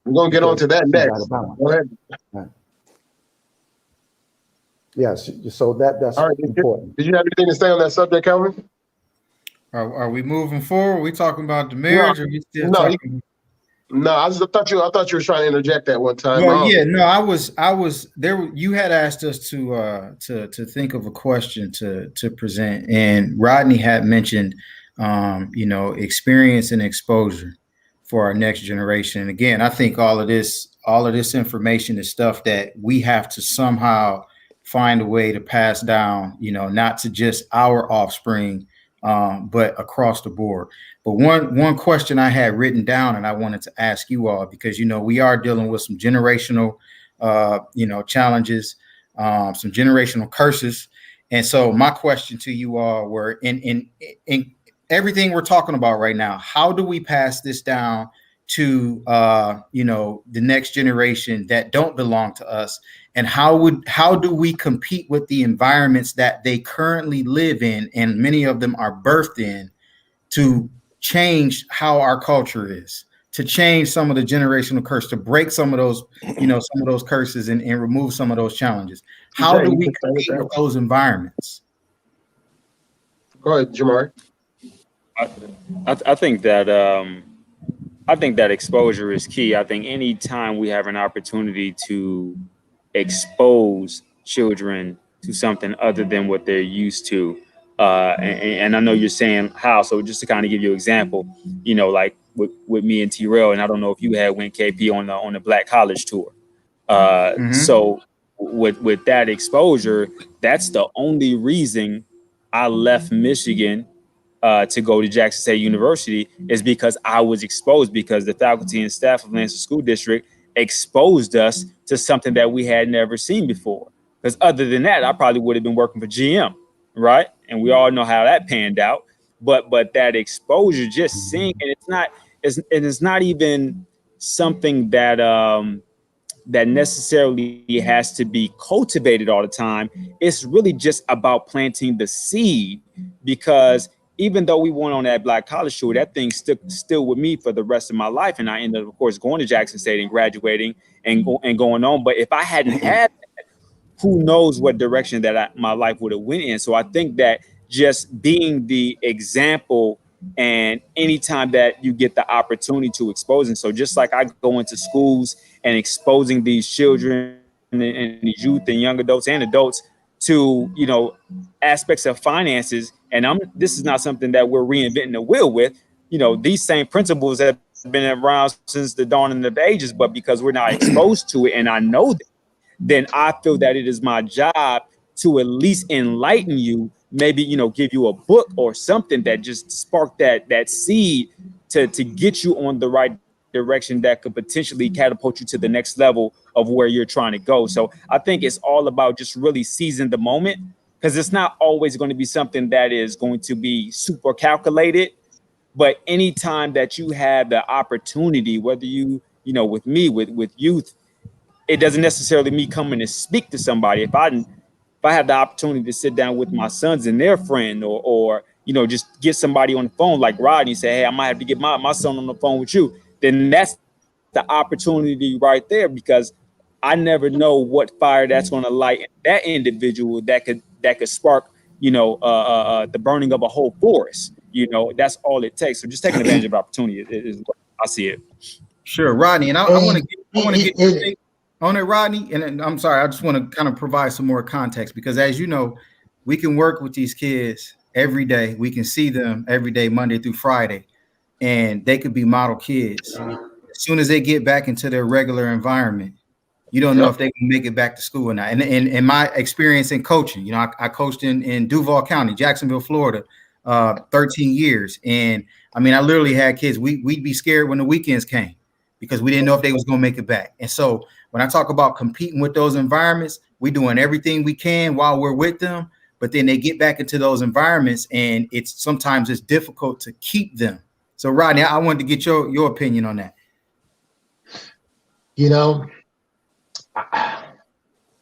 We're going to get on to that next. Go ahead. Right. Yes, so that's all right, important. Did you have anything to say on that subject, Kelvin? Are we moving forward? Are we talking about the marriage, or are we still talking? No, I thought you were trying to interject that one time. Well, yeah, no, I was there. You had asked us to think of a question to present, and Rodney had mentioned, experience and exposure for our next generation. And again, I think all of this information is stuff that we have to somehow find a way to pass down, not to just our offspring, but across the board. But one question I had written down, and I wanted to ask you all, because, we are dealing with some generational, challenges, some generational curses. And so my question to you all were, in everything we're talking about right now, how do we pass this down to, the next generation that don't belong to us? And how do we compete with the environments that they currently live in, and many of them are birthed in, to change how our culture is, to change some of the generational curse, to break some of those, some of those curses and remove some of those challenges? How do we compete with those environments? Go ahead, Jamari. I think that I think that exposure is key. I think anytime we have an opportunity to expose children to something other than what they're used to, and I know you're saying how. So just to kind of give you an example, like with me and Tyrell, and I don't know if you had went KP on the Black College tour. So with that exposure, that's the only reason I left Michigan to go to Jackson State University, is because I was exposed, because the faculty and staff of Lansing School District exposed us to something that we had never seen before. Because other than that, I probably would have been working for GM, right? And we all know how that panned out. But that exposure, just seeing, and it's not even something that necessarily has to be cultivated all the time. It's really just about planting the seed, because even though we went on that Black College tour, that thing still with me for the rest of my life. And I ended up, of course, going to Jackson State and graduating and going on. But if I hadn't had that, who knows what direction that my life would have went in. So I think that just being the example, and anytime that you get the opportunity to expose them. So just like I go into schools and exposing these children and these youth and young adults and adults to, aspects of finances. And this is not something that we're reinventing the wheel with. These same principles have been around since the dawn of the ages, but because we're not exposed to it and I know that, then I feel that it is my job to at least enlighten you, maybe, give you a book or something that just spark that seed to get you on the right direction that could potentially catapult you to the next level of where you're trying to go. So I think it's all about just really seizing the moment, because it's not always going to be something that is going to be super calculated. But anytime that you have the opportunity, whether with me, with youth, it doesn't necessarily me coming to speak to somebody. If I have the opportunity to sit down with my sons and their friend, or just get somebody on the phone like Rodney, say, hey, I might have to get my son on the phone with you, then that's the opportunity right there, because I never know what fire that's going to light in that individual that could spark, the burning of a whole forest. That's all it takes. So just taking advantage of opportunity is what I see it. Sure, Rodney, and I want to get your take on it, Rodney. And I'm sorry, I just want to kind of provide some more context, because as you know, we can work with these kids every day. We can see them every day, Monday through Friday, and they could be model kids. As soon as they get back into their regular environment, you don't know if they can make it back to school or not. And in my experience in coaching, I coached in Duval County, Jacksonville, Florida, 13 years. And I mean, I literally had kids, we'd be scared when the weekends came, because we didn't know if they was going to make it back. And so when I talk about competing with those environments, we're doing everything we can while we're with them, but then they get back into those environments, and sometimes it's difficult to keep them. So Rodney, I wanted to get your opinion on that.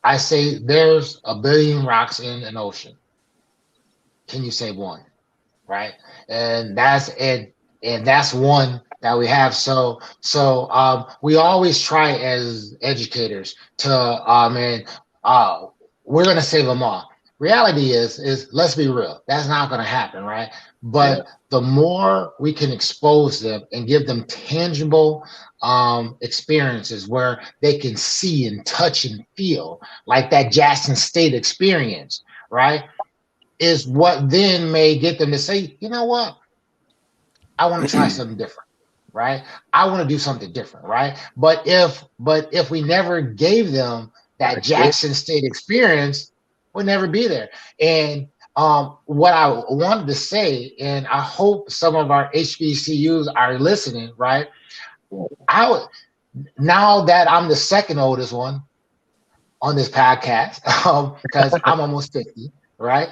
I say there's a billion rocks in an ocean. Can you save one? Right? And that's it. And that's one that we have. So we always try as educators to, we're going to save them all. Reality is let's be real. That's not going to happen, right? But the more we can expose them and give them tangible experiences where they can see and touch and feel, like that Jackson State experience, right, is what then may get them to say, you know what? I want to try something different, right? I want to do something different, right? But if we never gave them that Jackson State experience, we'll never be there. And what I wanted to say, and I hope some of our HBCUs are listening, right? Now that I'm the second oldest one on this podcast, because I'm almost 50, right?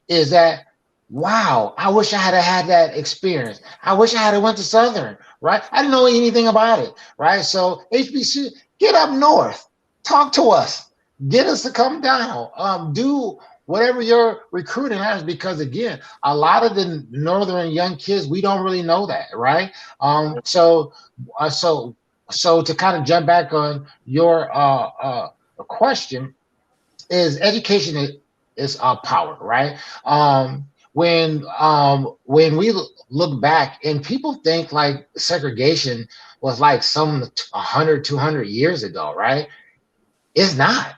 Is that, wow, I wish I had that experience. I wish I had went to Southern, right? I didn't know anything about it, right? So HBC, get up north, talk to us, get us to come down, do whatever your recruiting has, because again, a lot of the northern young kids, we don't really know that, right? So to kind of jump back on your question, is education is power, right? when we look back and people think like segregation was like some 100, 200 years ago, right? It's not.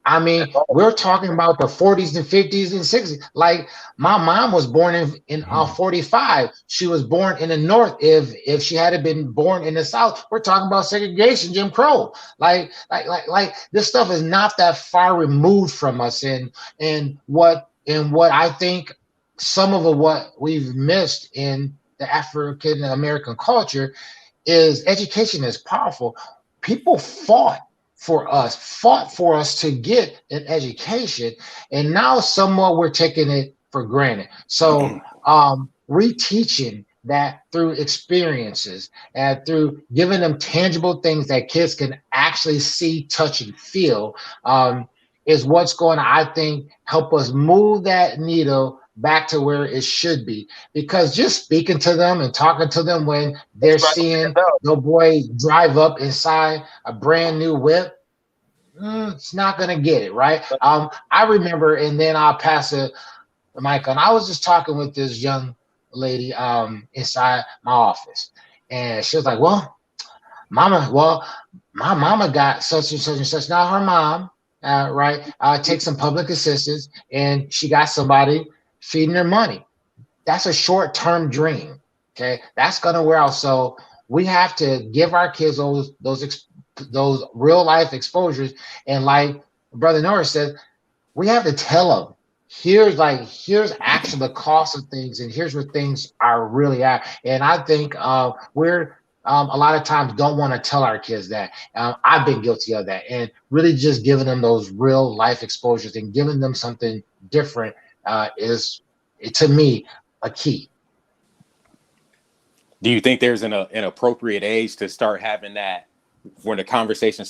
I mean, we're talking about the 40s and 50s and 60s. Like my mom was born in 45. She was born in the North. If she had been born in the South, we're talking about segregation, Jim Crow. Like this stuff is not that far removed from us. And what I think some of what we've missed in the African American culture is education is powerful. People fought for us to get an education, and now somewhat we're taking it for granted. So reteaching that through experiences and through giving them tangible things that kids can actually see, touch, and feel is what's going to, I think, help us move that needle back to where it should be. Because just speaking to them and talking to them when they're seeing the boy drive up inside a brand new whip, it's not going to get it, right? I remember, and then I'll pass the mic on. I was just talking with this young lady inside my office, and she was like, well, my mama got such and such and such. Now her mom, right, takes some public assistance, and she got somebody feeding her money. That's a short-term dream, okay? That's going to wear out. So we have to give our kids those real-life exposures. And like Brother Norris said, we have to tell them, here's actually the cost of things, and here's where things are really at. And I think we're a lot of times don't want to tell our kids that. I've been guilty of that, and really just giving them those real life exposures and giving them something different is, to me, a key. Do you think there's an appropriate age to start having that, when the conversation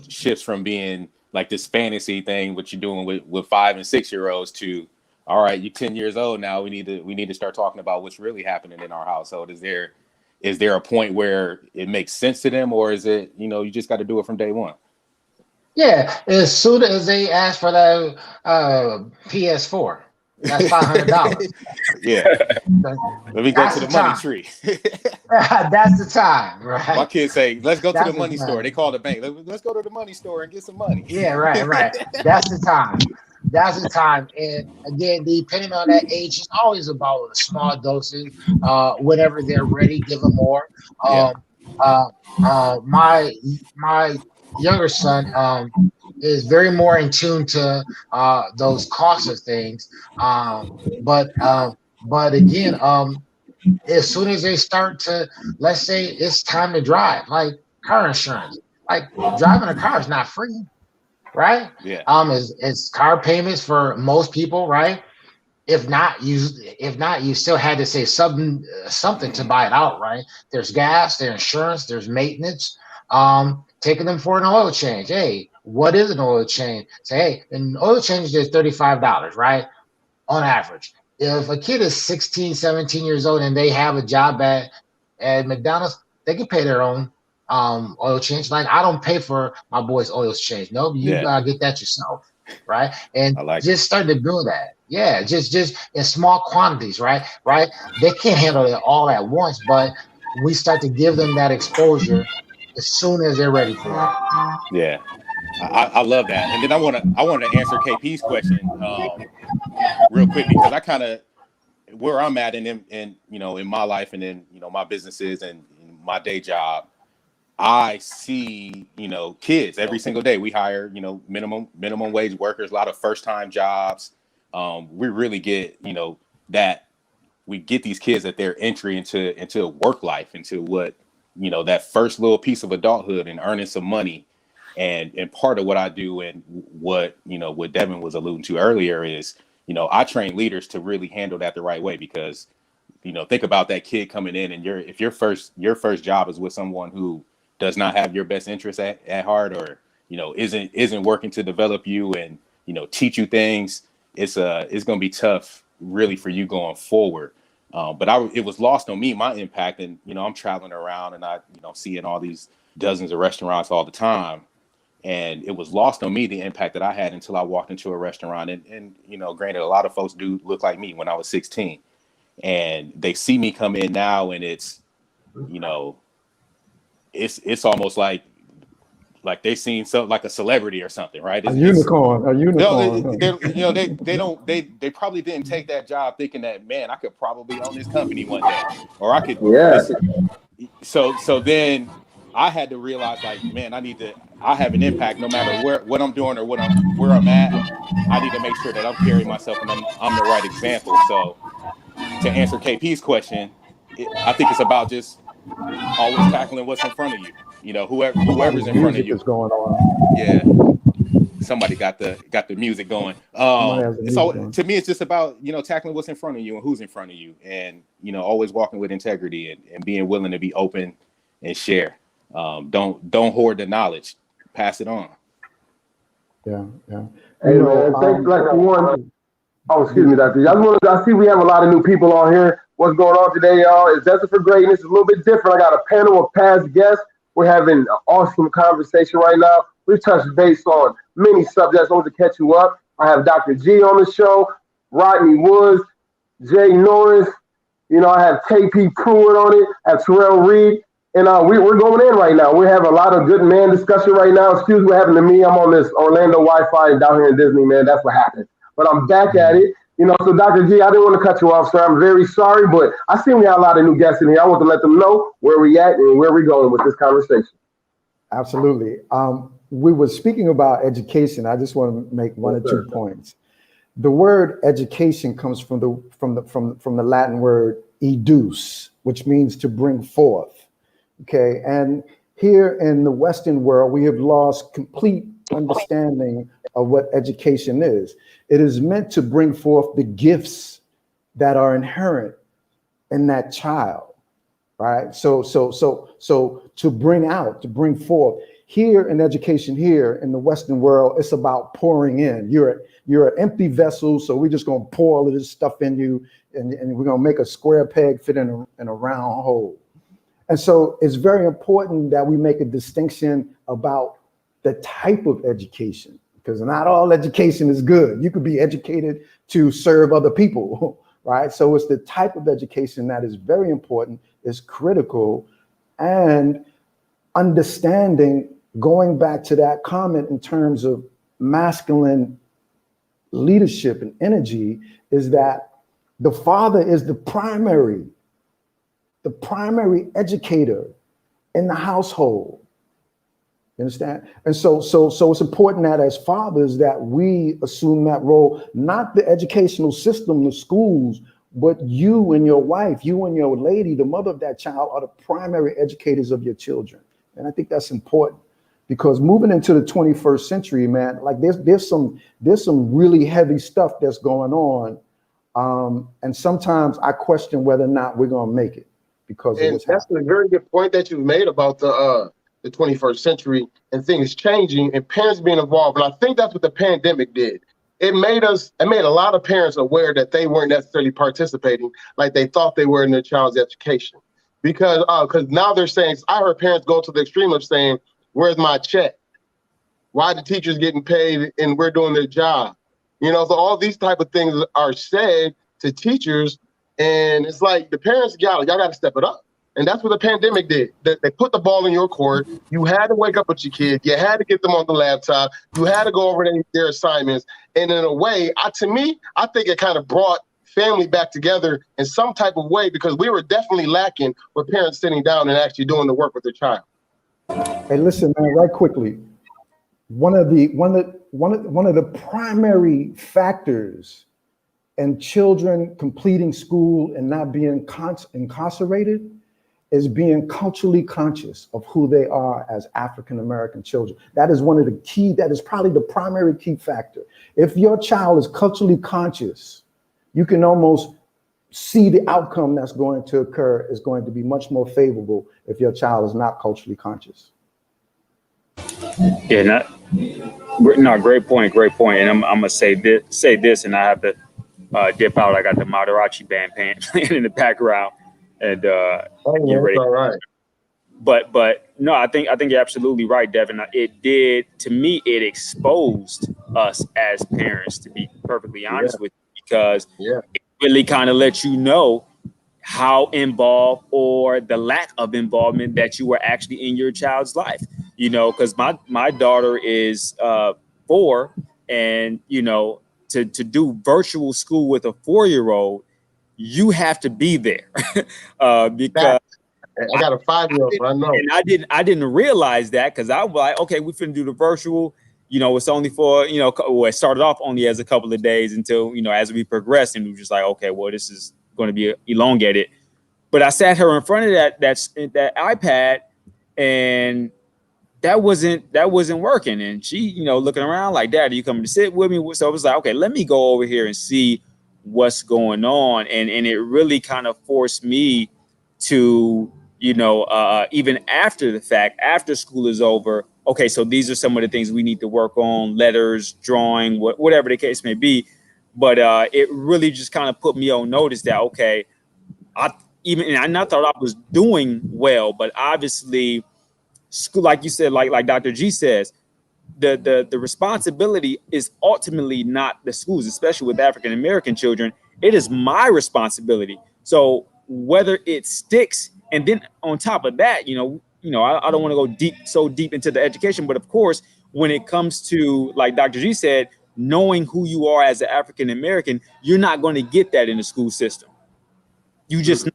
shifts from being like this fantasy thing, what you're doing with 5 and 6 year olds, to, all right, you're 10 years old now, we need to start talking about what's really happening in our household? Is there a point where it makes sense to them, or is it, you just got to do it from day one? Yeah, as soon as they ask for the PS4, that's $500. Yeah. Let me go to the money tree. That's the time, right? My kids say, let's go to the money store. They call the bank. Let's go to the money store and get some money. Yeah, right. That's the time. That's the time. And again, depending on that age, it's always about small doses. Whenever they're ready, give them more. My younger son is very more in tune to those costs of things. But again, as soon as they start to, let's say it's time to drive, like car insurance, like driving a car is not free, right? Yeah. It's car payments for most people, right? If not, you still had to say something to buy it out, right? There's gas, there's insurance, there's maintenance. Taking them for an oil change. Hey, what is an oil change? Say, hey, an oil change is $35, right? On average. If a kid is 16, 17 years old and they have a job at McDonald's, they can pay their own oil change. Like, I don't pay for my boy's oil change. No, you gotta get that yourself, right? And just start to do that. Yeah, just in small quantities, right? They can't handle it all at once, but we start to give them that exposure as soon as they're ready for it. Yeah, I love that. And then I want to answer KP's question real quick, because I kind of, where I'm at in my life and in my businesses and in my day job, I see kids every single day. We hire minimum wage workers, a lot of first time jobs. We really get that we get these kids at their entry into work life, into what that first little piece of adulthood and earning some money. And part of what I do, and what Devin was alluding to earlier, is I train leaders to really handle that the right way. Because think about that kid coming in, and if your first job is with someone who does not have your best interest at heart, or isn't working to develop you and teach you things, it's going to be tough really for you going forward. But it was lost on me, my impact. And I'm traveling around, and I seeing all these dozens of restaurants all the time. And it was lost on me, the impact that I had, until I walked into a restaurant. And you know, granted, a lot of folks do look like me when I was 16, and they see me come in now, and it's, you know, it's almost like they seen something like a celebrity or something, right? A unicorn. No, they probably didn't take that job thinking that, man, I could probably own this company one day, or I could. Yeah. So then I had to realize, like, man, I have an impact no matter what I'm doing or where I'm at. I need to make sure that I'm carrying myself and I'm the right example. So to answer KP's question, I think it's about just always tackling what's in front of you. You know, whoever's in front of you. Is going on. Yeah. Somebody got the music going. So to me, it's just about, you know, tackling what's in front of you and who's in front of you, and, you know, always walking with integrity and being willing to be open and share. Don't hoard the knowledge. Pass it on. Yeah. Hey, man, thanks like one. Oh, excuse me, Dr. I see we have a lot of new people on here. What's going on today, y'all? It's Destined for Greatness. It's a little bit different. I got a panel of past guests. We're having an awesome conversation right now. We've touched base on many subjects. I want to catch you up. I have Dr. G on the show, Rodney Woods, Jay Norris. You know, I have KP Pruitt on it. I have Tyrell Reed. And we're going in right now. We have a lot of good man discussion right now. Excuse what happened to me. I'm on this Orlando Wi-Fi down here in Disney, man. That's what happened. But I'm back at it. You know, so Dr. G, I didn't want to cut you off, sir. I'm very sorry, but I see we have a lot of new guests in here. I want to let them know where we at and where we're going with this conversation. Absolutely. We were speaking about education. I just want to make one or two points. The word education comes from the Latin word educe, which means to bring forth. Okay, and here in the Western world, we have lost complete understanding of what education is. It is meant to bring forth the gifts that are inherent in that child, right? So to bring forth. Here in education, here in the Western world, it's about pouring in. You're an empty vessel, so we're just gonna pour all of this stuff in you, and we're gonna make a square peg fit in a round hole. And so it's very important that we make a distinction about the type of education, because not all education is good. You could be educated to serve other people, right? So it's the type of education that is very important, is critical, and understanding, going back to that comment in terms of masculine leadership and energy, is that the father is the primary educator in the household. You understand? And so it's important that as fathers that we assume that role, not the educational system, the schools, but you and your wife, you and your lady, the mother of that child, are the primary educators of your children. And I think that's important, because moving into the 21st century, man, like there's some really heavy stuff that's going on. And sometimes I question whether or not we're gonna make it, because and that's a very good point that you've made about the 21st century and things changing and parents being involved. And I think that's what the pandemic did. It made a lot of parents aware that they weren't necessarily participating like they thought they were in their child's education. Because now they're saying, I heard parents go to the extreme of saying, where's my check? Why the teachers getting paid and we're doing their job? You know, so all these type of things are said to teachers, and it's like the parents, y'all got to step it up. And that's what the pandemic did. They put the ball in your court. You had to wake up with your kid. You had to get them on the laptop. You had to go over their assignments. And in a way, to me, I think it kind of brought family back together in some type of way, because we were definitely lacking with parents sitting down and actually doing the work with their child. Hey, listen, man, right quickly. One of the primary factors in children completing school and not being incarcerated is being culturally conscious of who they are as African-American children. That is that is probably the primary key factor. If your child is culturally conscious, you can almost see the outcome that's going to occur is going to be much more favorable if your child is not culturally conscious. Yeah, great point. And I'm gonna say this, and I have to dip out. I got the Madarachi band playing in the background, and all right. but no, I think you're absolutely right, Devin. It did, to me, it exposed us as parents, to be perfectly Yeah, honest with you, because yeah, it really kind of lets you know how involved or the lack of involvement that you were actually in your child's life. Because my daughter is 4, and to do virtual school with a 4-year-old, you have to be there because facts. I got a 5-year-old, so I know. and I didn't realize that, because I was like, okay, we finna do the virtual. It's only for, well, it started off only as a couple of days until, as we progressed, and we were just like, okay, well, this is going to be elongated. But I sat her in front of that iPad, and that wasn't working. And she, looking around like, Dad, are you coming to sit with me? So I was like, okay, let me go over here and see what's going on. And it really kind of forced me to, even after the fact, after school is over, okay, so these are some of the things we need to work on: letters, drawing, whatever the case may be. But it really just kind of put me on notice that, okay, I thought I was doing well, but obviously school, like you said, like Dr. G says, the responsibility is ultimately not the schools, especially with African American children. It is my responsibility. So whether it sticks, and then on top of that, I don't want to go so deep into the education, but of course, when it comes to, like Dr. G said, knowing who you are as an African American, you're not going to get that in the school system. You just,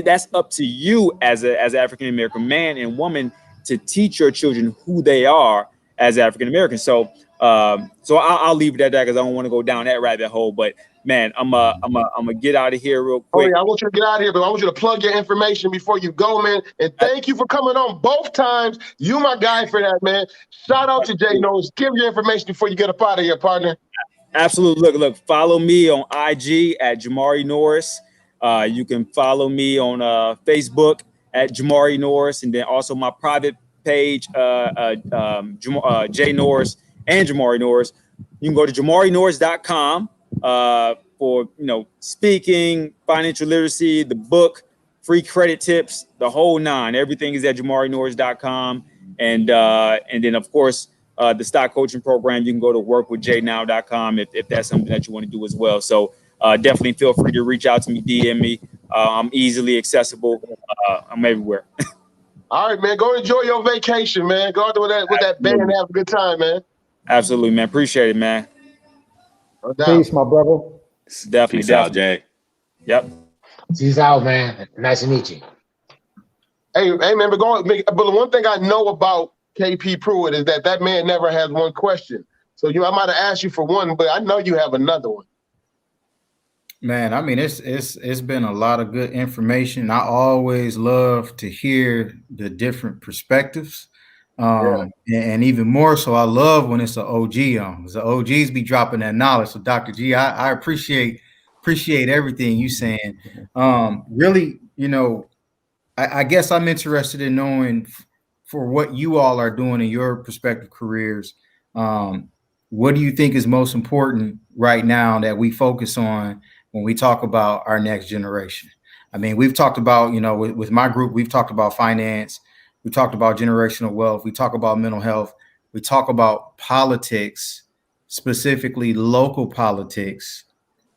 that's up to you as an African American man and woman to teach your children who they are as African Americans. So I'll leave it at that, because I don't want to go down that rabbit hole. But man, I'm gonna get out of here real Oh quick. yeah, I want you to get out of here, but I want you to plug your information before you go, man. And thank you for coming on both times. You my guy for that, man. Shout out to Jay Knows. Give your information before you get up out of here, partner. Absolutely. Look, follow me on IG at Jamari Norris. You can follow me on Facebook at Jamari Norris, and then also my private page, Jay Norris and Jamari Norris. You can go to jamarinorris.com for speaking, financial literacy, the book, free credit tips, the whole nine. Everything is at jamarinorris.com, and then of course, the stock coaching program, you can go to workwithjnow.com if that's something that you want to do as well. So definitely feel free to reach out to me, DM me. I'm easily accessible. I'm everywhere. All right, man. Go enjoy your vacation, man. Go out there with that band and have a good time, man. Absolutely, man. Appreciate it, man. No doubt. Peace, my brother. Definitely. Peace out, Jay. Yep. Peace out, man. Nice to meet you. Hey, man. But the one thing I know about KP Pruitt is that man never has one question. So I might have asked you for one, but I know you have another one. Man, I mean, it's been a lot of good information. I always love to hear the different perspectives. And even more so, I love when it's an OG on. The OGs be dropping that knowledge. So Dr. G, I appreciate everything you saying. Really, I guess I'm interested in knowing for what you all are doing in your prospective careers. What do you think is most important right now that we focus on when we talk about our next generation? I mean, we've talked about, with my group, we've talked about finance. We talked about generational wealth. We talk about mental health. We talk about politics, specifically local politics.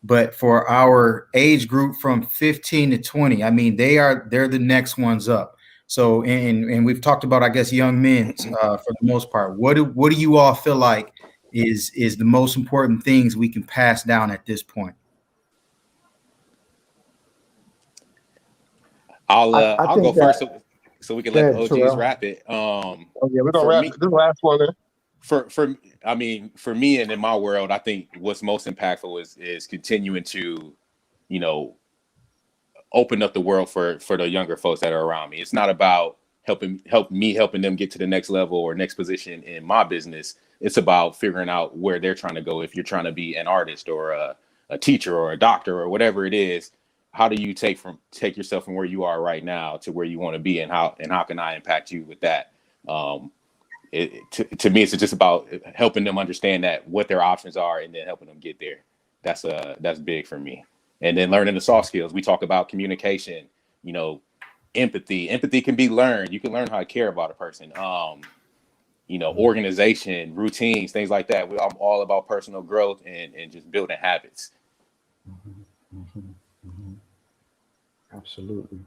But for our age group from 15 to 20, I mean, they're the next ones up. So, and we've talked about, I guess, young men for the most part. What do you all feel like is the most important things we can pass down at this point? I'll go first, so we can let the OGs Tyrell. wrap it. We're gonna wrap this last one. For me and in my world, I think what's most impactful is continuing to, open up the world for the younger folks that are around me. It's not about helping them get to the next level or next position in my business. It's about figuring out where they're trying to go. If you're trying to be an artist or a teacher or a doctor or whatever it is, how do you take yourself from where you are right now to where you want to be, and how can I impact you with that? To me, it's just about helping them understand that what their options are, and then helping them get there. That's big for me. And then learning the soft skills. We talk about communication, empathy. Empathy can be learned. You can learn how to care about a person. Organization, routines, things like that. I'm all about personal growth and just building habits. Absolutely.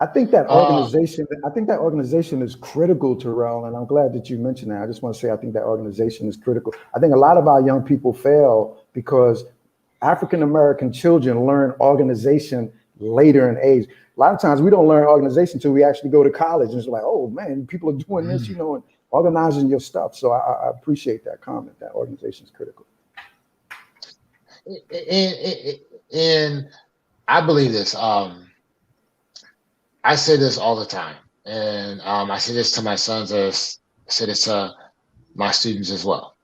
I think that organization is critical, Tyrell, and I'm glad that you mentioned that. I just want to say I think that organization is critical. I think a lot of our young people fail because African American children learn organization later in age. A lot of times we don't learn organization until we actually go to college, and it's like, oh man, people are doing this, and organizing your stuff. So I appreciate that comment. That organization is critical. And I believe this. I say this all the time, and I say this to my sons, as I say this to my students as well,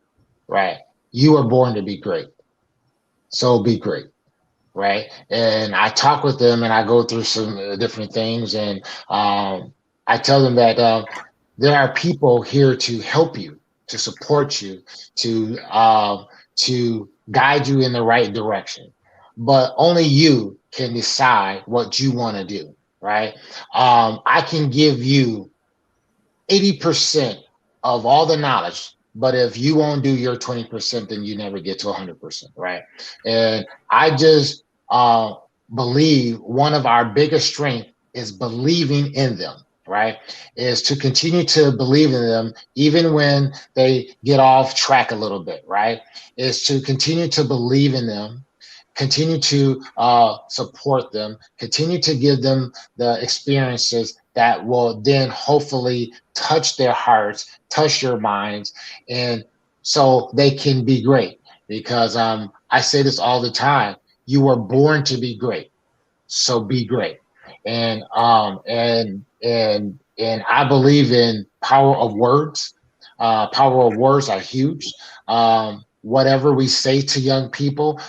right? You were born to be great, so be great, right? And I talk with them, and I go through some different things, and I tell them that there are people here to help you, to support you, to guide you in the right direction, but only you can decide what you want to do. Right. I can give you 80% of all the knowledge, but if you won't do your 20%, then you never get to 100%. Right. And I just believe one of our biggest strengths is believing in them. Right. Is to continue to believe in them, even when they get off track a little bit. Right. Is to continue to believe in them. Continue to support them, continue to give them the experiences that will then hopefully touch their hearts, touch their minds, and so they can be great. Because I say this all the time, you were born to be great, so be great. And I believe in power of words. Power of words are huge. Whatever we say to young people,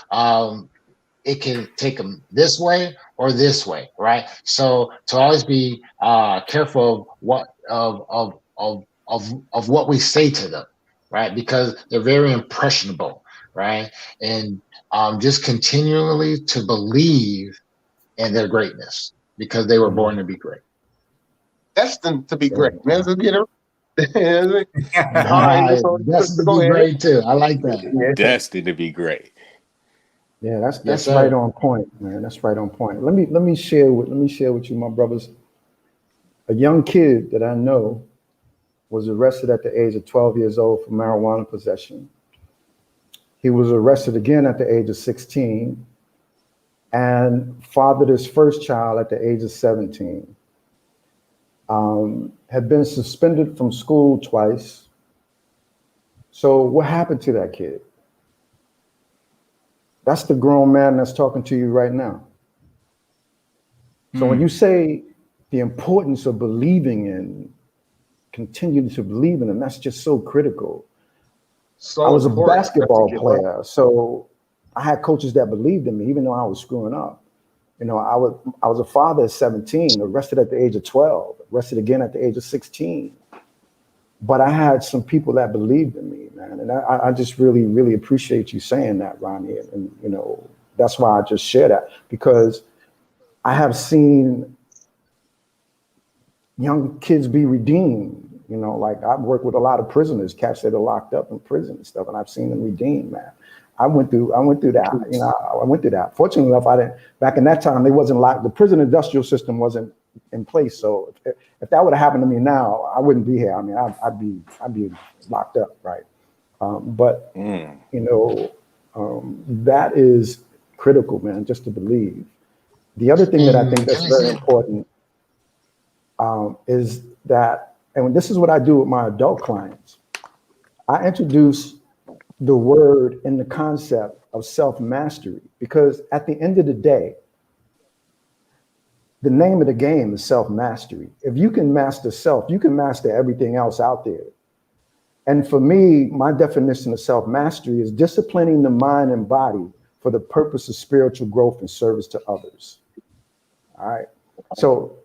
it can take them this way or this way, right? So to always be careful of what we say to them, right? Because they're very impressionable, right? And just continually to believe in their greatness because they were born to be great. Destined to be great, man. So get it. Destined to be great too. I like that. Destined to be great. Yeah, that's right on point, man. That's right on point. Let me share with you, my brothers. A young kid that I know was arrested at the age of 12 years old for marijuana possession. He was arrested again at the age of 16 and fathered his first child at the age of 17. Had been suspended from school twice. So what happened to that kid? That's the grown man that's talking to you right now. So when you say the importance of believing in, continuing to believe in them, that's just so critical. So I was a basketball player, so I had coaches that believed in me, even though I was screwing up. I was a father at 17, arrested at the age of 12, arrested again at the age of 16. But I had some people that believed in me, man. And I just really, really appreciate you saying that, Rodney. And, that's why I just share that, because I have seen young kids be redeemed. Like I've worked with a lot of prisoners, cats that are locked up in prison and stuff, and I've seen them redeemed, man. I went through that. I went through that. Fortunately enough, back in that time, they wasn't locked. The prison industrial system wasn't in place. So if that would have happened to me now, I wouldn't be here. I mean, I'd be locked up, right? That is critical, man, just to believe. The other thing that I think that's very important is that, and this is what I do with my adult clients, I introduce the word and the concept of self-mastery, because at the end of the day, the name of the game is self-mastery. If you can master self, you can master everything else out there. And for me, my definition of self-mastery is disciplining the mind and body for the purpose of spiritual growth and service to others. All right. So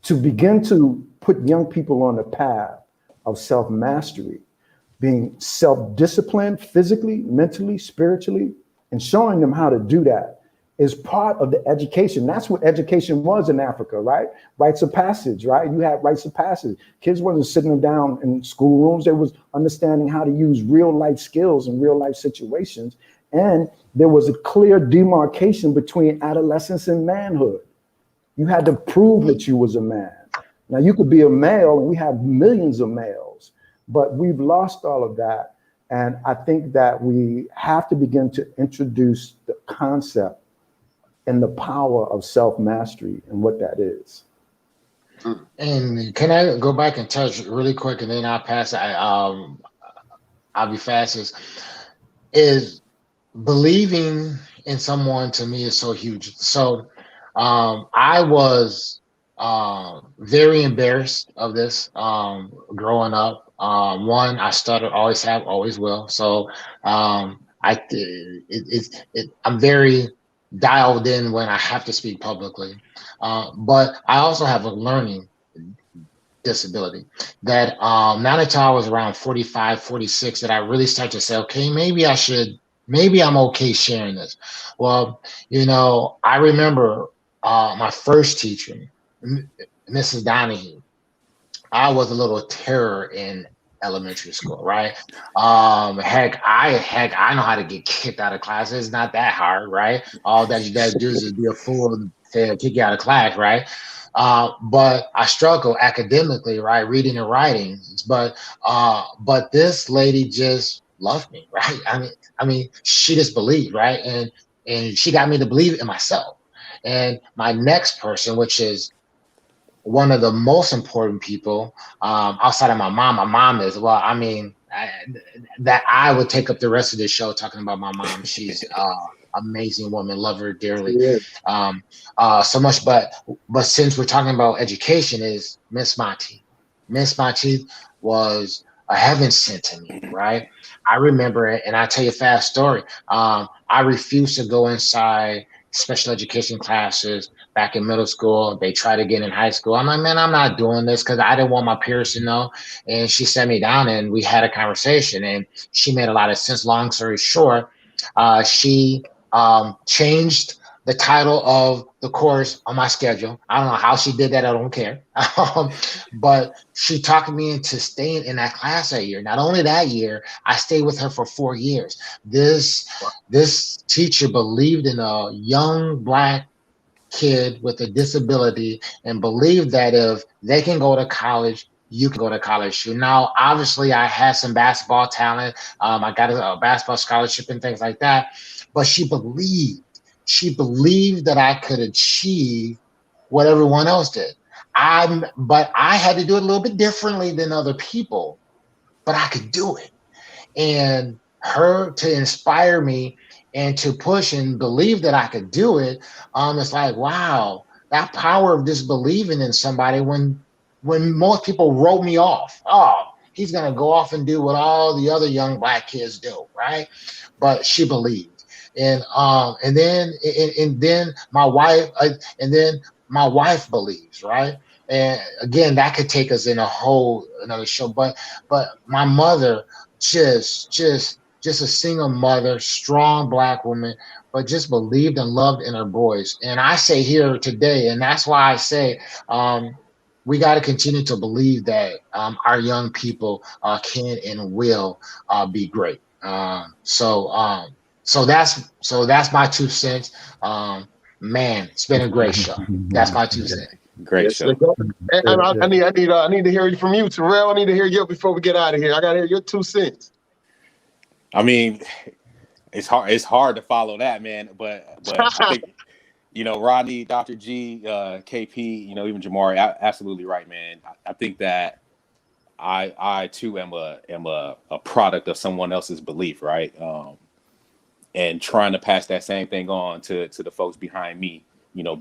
to begin to put young people on the path of self-mastery, being self-disciplined physically, mentally, spiritually, and showing them how to do that is part of the education. That's what education was in Africa, right? Rites of passage, right? You had rites of passage. Kids wasn't sitting down in schoolrooms. They was understanding how to use real life skills in real life situations. And there was a clear demarcation between adolescence and manhood. You had to prove that you was a man. Now you could be a male, and we have millions of males, but we've lost all of that. And I think that we have to begin to introduce the concept and the power of self-mastery and what that is. And can I go back and touch really quick, and then I'll pass. I'll be fastest. Is believing in someone to me is so huge. So I was very embarrassed of this growing up. One, I stuttered, always have, always will. So I'm very dialed in when I have to speak publicly. But I also have a learning disability that not until I was around 45, 46 that I really started to say, okay, maybe I'm okay sharing this. Well, I remember my first teacher, Mrs. Donahue. I was a little terror in elementary school, right? Heck, I know how to get kicked out of class. It's not that hard, right? All that you gotta do is just be a fool and kick you out of class, right? But I struggle academically, right? Reading and writing. But this lady just loved me, right? I mean, she just believed, right? And she got me to believe in myself. And my next person, which is one of the most important people outside of my mom is, well, I mean, that I would take up the rest of the show talking about my mom. She's amazing woman, love her dearly. So much, but since we're talking about education, is Miss Monty. Miss Monty was a heaven sent to me, right? I remember it, and I'll tell you a fast story. I refused to go inside special education classes back in middle school. They tried to get in high school. I'm like, man, I'm not doing this because I didn't want my peers to know. And she sat me down and we had a conversation, and she made a lot of sense. Long story short, she changed the title of the course on my schedule. I don't know how she did that. I don't care. But she talked me into staying in that class that year. Not only that year, I stayed with her for 4 years. This teacher believed in a young Black kid with a disability and believed that if they can go to college, you can go to college too. Now, obviously, I had some basketball talent. I got a basketball scholarship and things like that. But she believed that I could achieve what everyone else did. But I had to do it a little bit differently than other people, but I could do it. And her to inspire me and to push and believe that I could do it, it's like, wow, that power of just believing in somebody when most people wrote me off. Oh, he's gonna go off and do what all the other young Black kids do, right? But she believed. And then my wife believes, right? And again, that could take us in a whole another show. But my mother, just a single mother, strong Black woman, but just believed and loved in her boys. And I say here today, and that's why I say we got to continue to believe that our young people can and will be great. So that's my 2 cents. Man, it's been a great show. That's my 2 cents. Great show. And I need to hear from you, Tyrell. I need to hear you before we get out of here. I got to hear your 2 cents. I mean, it's hard to follow that, man. But I think, Rodney, Dr. G, KP, even Jamari, absolutely right, man. I think that I too am a product of someone else's belief, right? And trying to pass that same thing on to the folks behind me,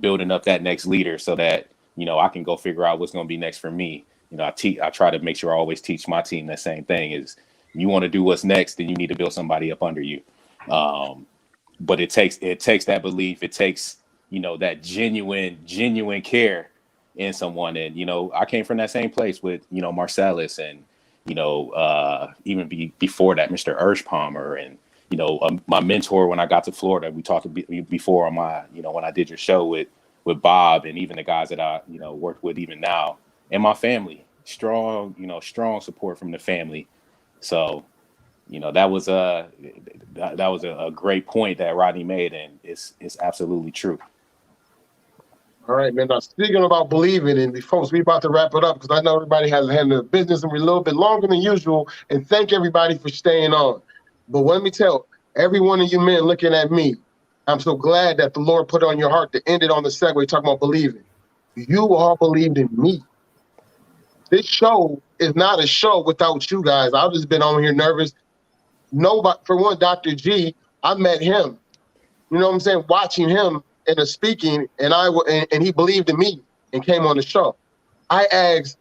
building up that next leader so that, I can go figure out what's going to be next for me. I try to make sure I always teach my team that same thing is you want to do what's next, then you need to build somebody up under you. But it takes that belief. It takes, that genuine care in someone. And, I came from that same place with, Marcellus and, even before that, Mr. Palmer and, my mentor when I got to Florida. We talked before on my, when I did your show with Bob, and even the guys that I, worked with even now, and my family, strong support from the family. So, that was a great point that Rodney made, and it's absolutely true. All right, man. Now, speaking about believing, and folks, we about to wrap it up because I know everybody has had the business and we're a little bit longer than usual. And thank everybody for staying on. But let me tell every one of you men looking at me, I'm so glad that the Lord put on your heart to end it on the segue talking about believing. You all believed in me. This show is not a show without you guys. I've just been on here nervous. Nobody, for one, Dr. G, I met him. You know what I'm saying? Watching him in the speaking, and he believed in me and came on the show. I asked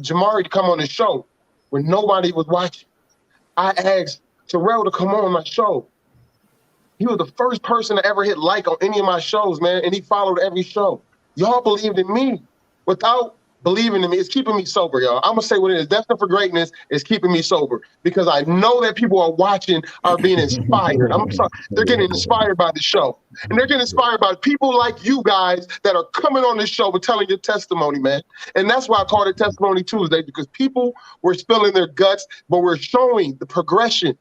Jamari to come on the show when nobody was watching. I asked Tyrell to come on my show. He was the first person to ever hit like on any of my shows, man, and he followed every show. Y'all believed in me. Without believing in me, it's keeping me sober, y'all. I'm going to say what it is. Destined for Greatness is keeping me sober because I know that people are watching, are being inspired. I'm sorry. They're getting inspired by the show. And they're getting inspired by people like you guys that are coming on this show and telling your testimony, man. And that's why I called it Testimony Tuesday, because people were spilling their guts, but we're showing the progression.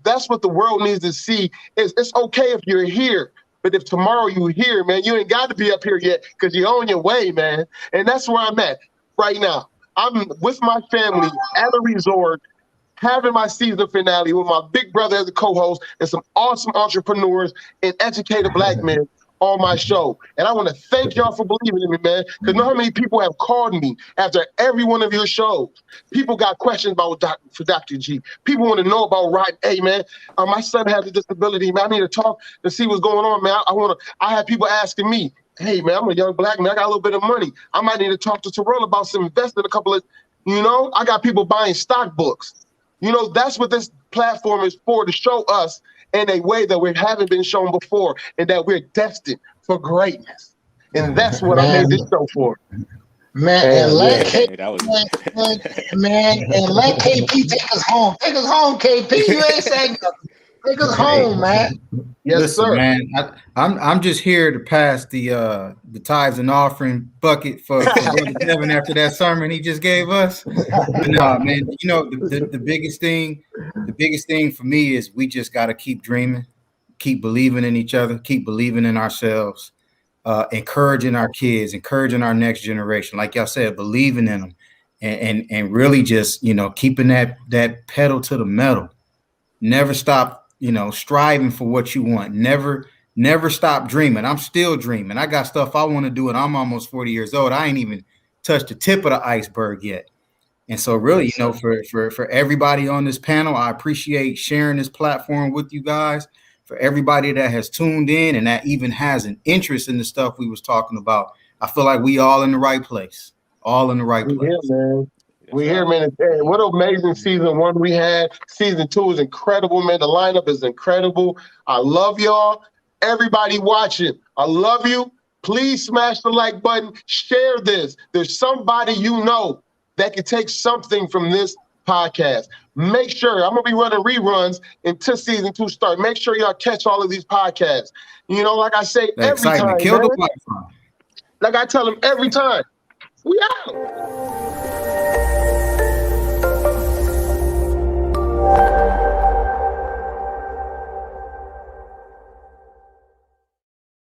That's what the world needs to see. It's okay if you're here. But if tomorrow you here, man, you ain't got to be up here yet because you're on your way, man. And that's where I'm at right now. I'm with my family at a resort, having my season finale with my big brother as a co-host and some awesome entrepreneurs and educated Black men on my show. And I want to thank y'all for believing in me, man, because know how many people have called me after every one of your shows. People got questions about for Dr. G. People want to know about Rodney. Hey, man, my son has a disability, man. I need to talk to see what's going on, man. I have people asking me, hey, man, I'm a young Black man. I got a little bit of money. I might need to talk to Tyrell about some investing, a couple of, I got people buying stock books. That's what this platform is for, to show us in a way that we haven't been shown before, and that we're destined for greatness. And that's what I made this show for. Man, and let KP take us home. Take us home, KP. You ain't saying nothing. Take us home, man. Yes, listen, sir. Man, I'm just here to pass the tithes and offering bucket for Brother Kelvin after that sermon he just gave us. But no, man, the biggest thing for me is we just got to keep dreaming, keep believing in each other, keep believing in ourselves, encouraging our kids, encouraging our next generation. Like y'all said, believing in them, and really just keeping that pedal to the metal. Never stop. Striving for what you want. Never stop dreaming. I'm still dreaming. I got stuff I want to do, and I'm almost 40 years old. I ain't even touched the tip of the iceberg yet. And so really, for everybody on this panel, I appreciate sharing this platform with you guys. For everybody that has tuned in and that even has an interest in the stuff we was talking about, I feel like we all in the right place. All in the right place. Yeah, man. We're here, man. And what an amazing season 1 we had. Season 2 is incredible, man. The lineup is incredible. I love y'all. Everybody watching, I love you. Please smash the like button. Share this. There's somebody that can take something from this podcast. Make sure, I'm going to be running reruns until season 2 starts. Make sure y'all catch all of these podcasts. Like I say every time, Kill man. the Wi-Fi. Like I tell them every time. We out.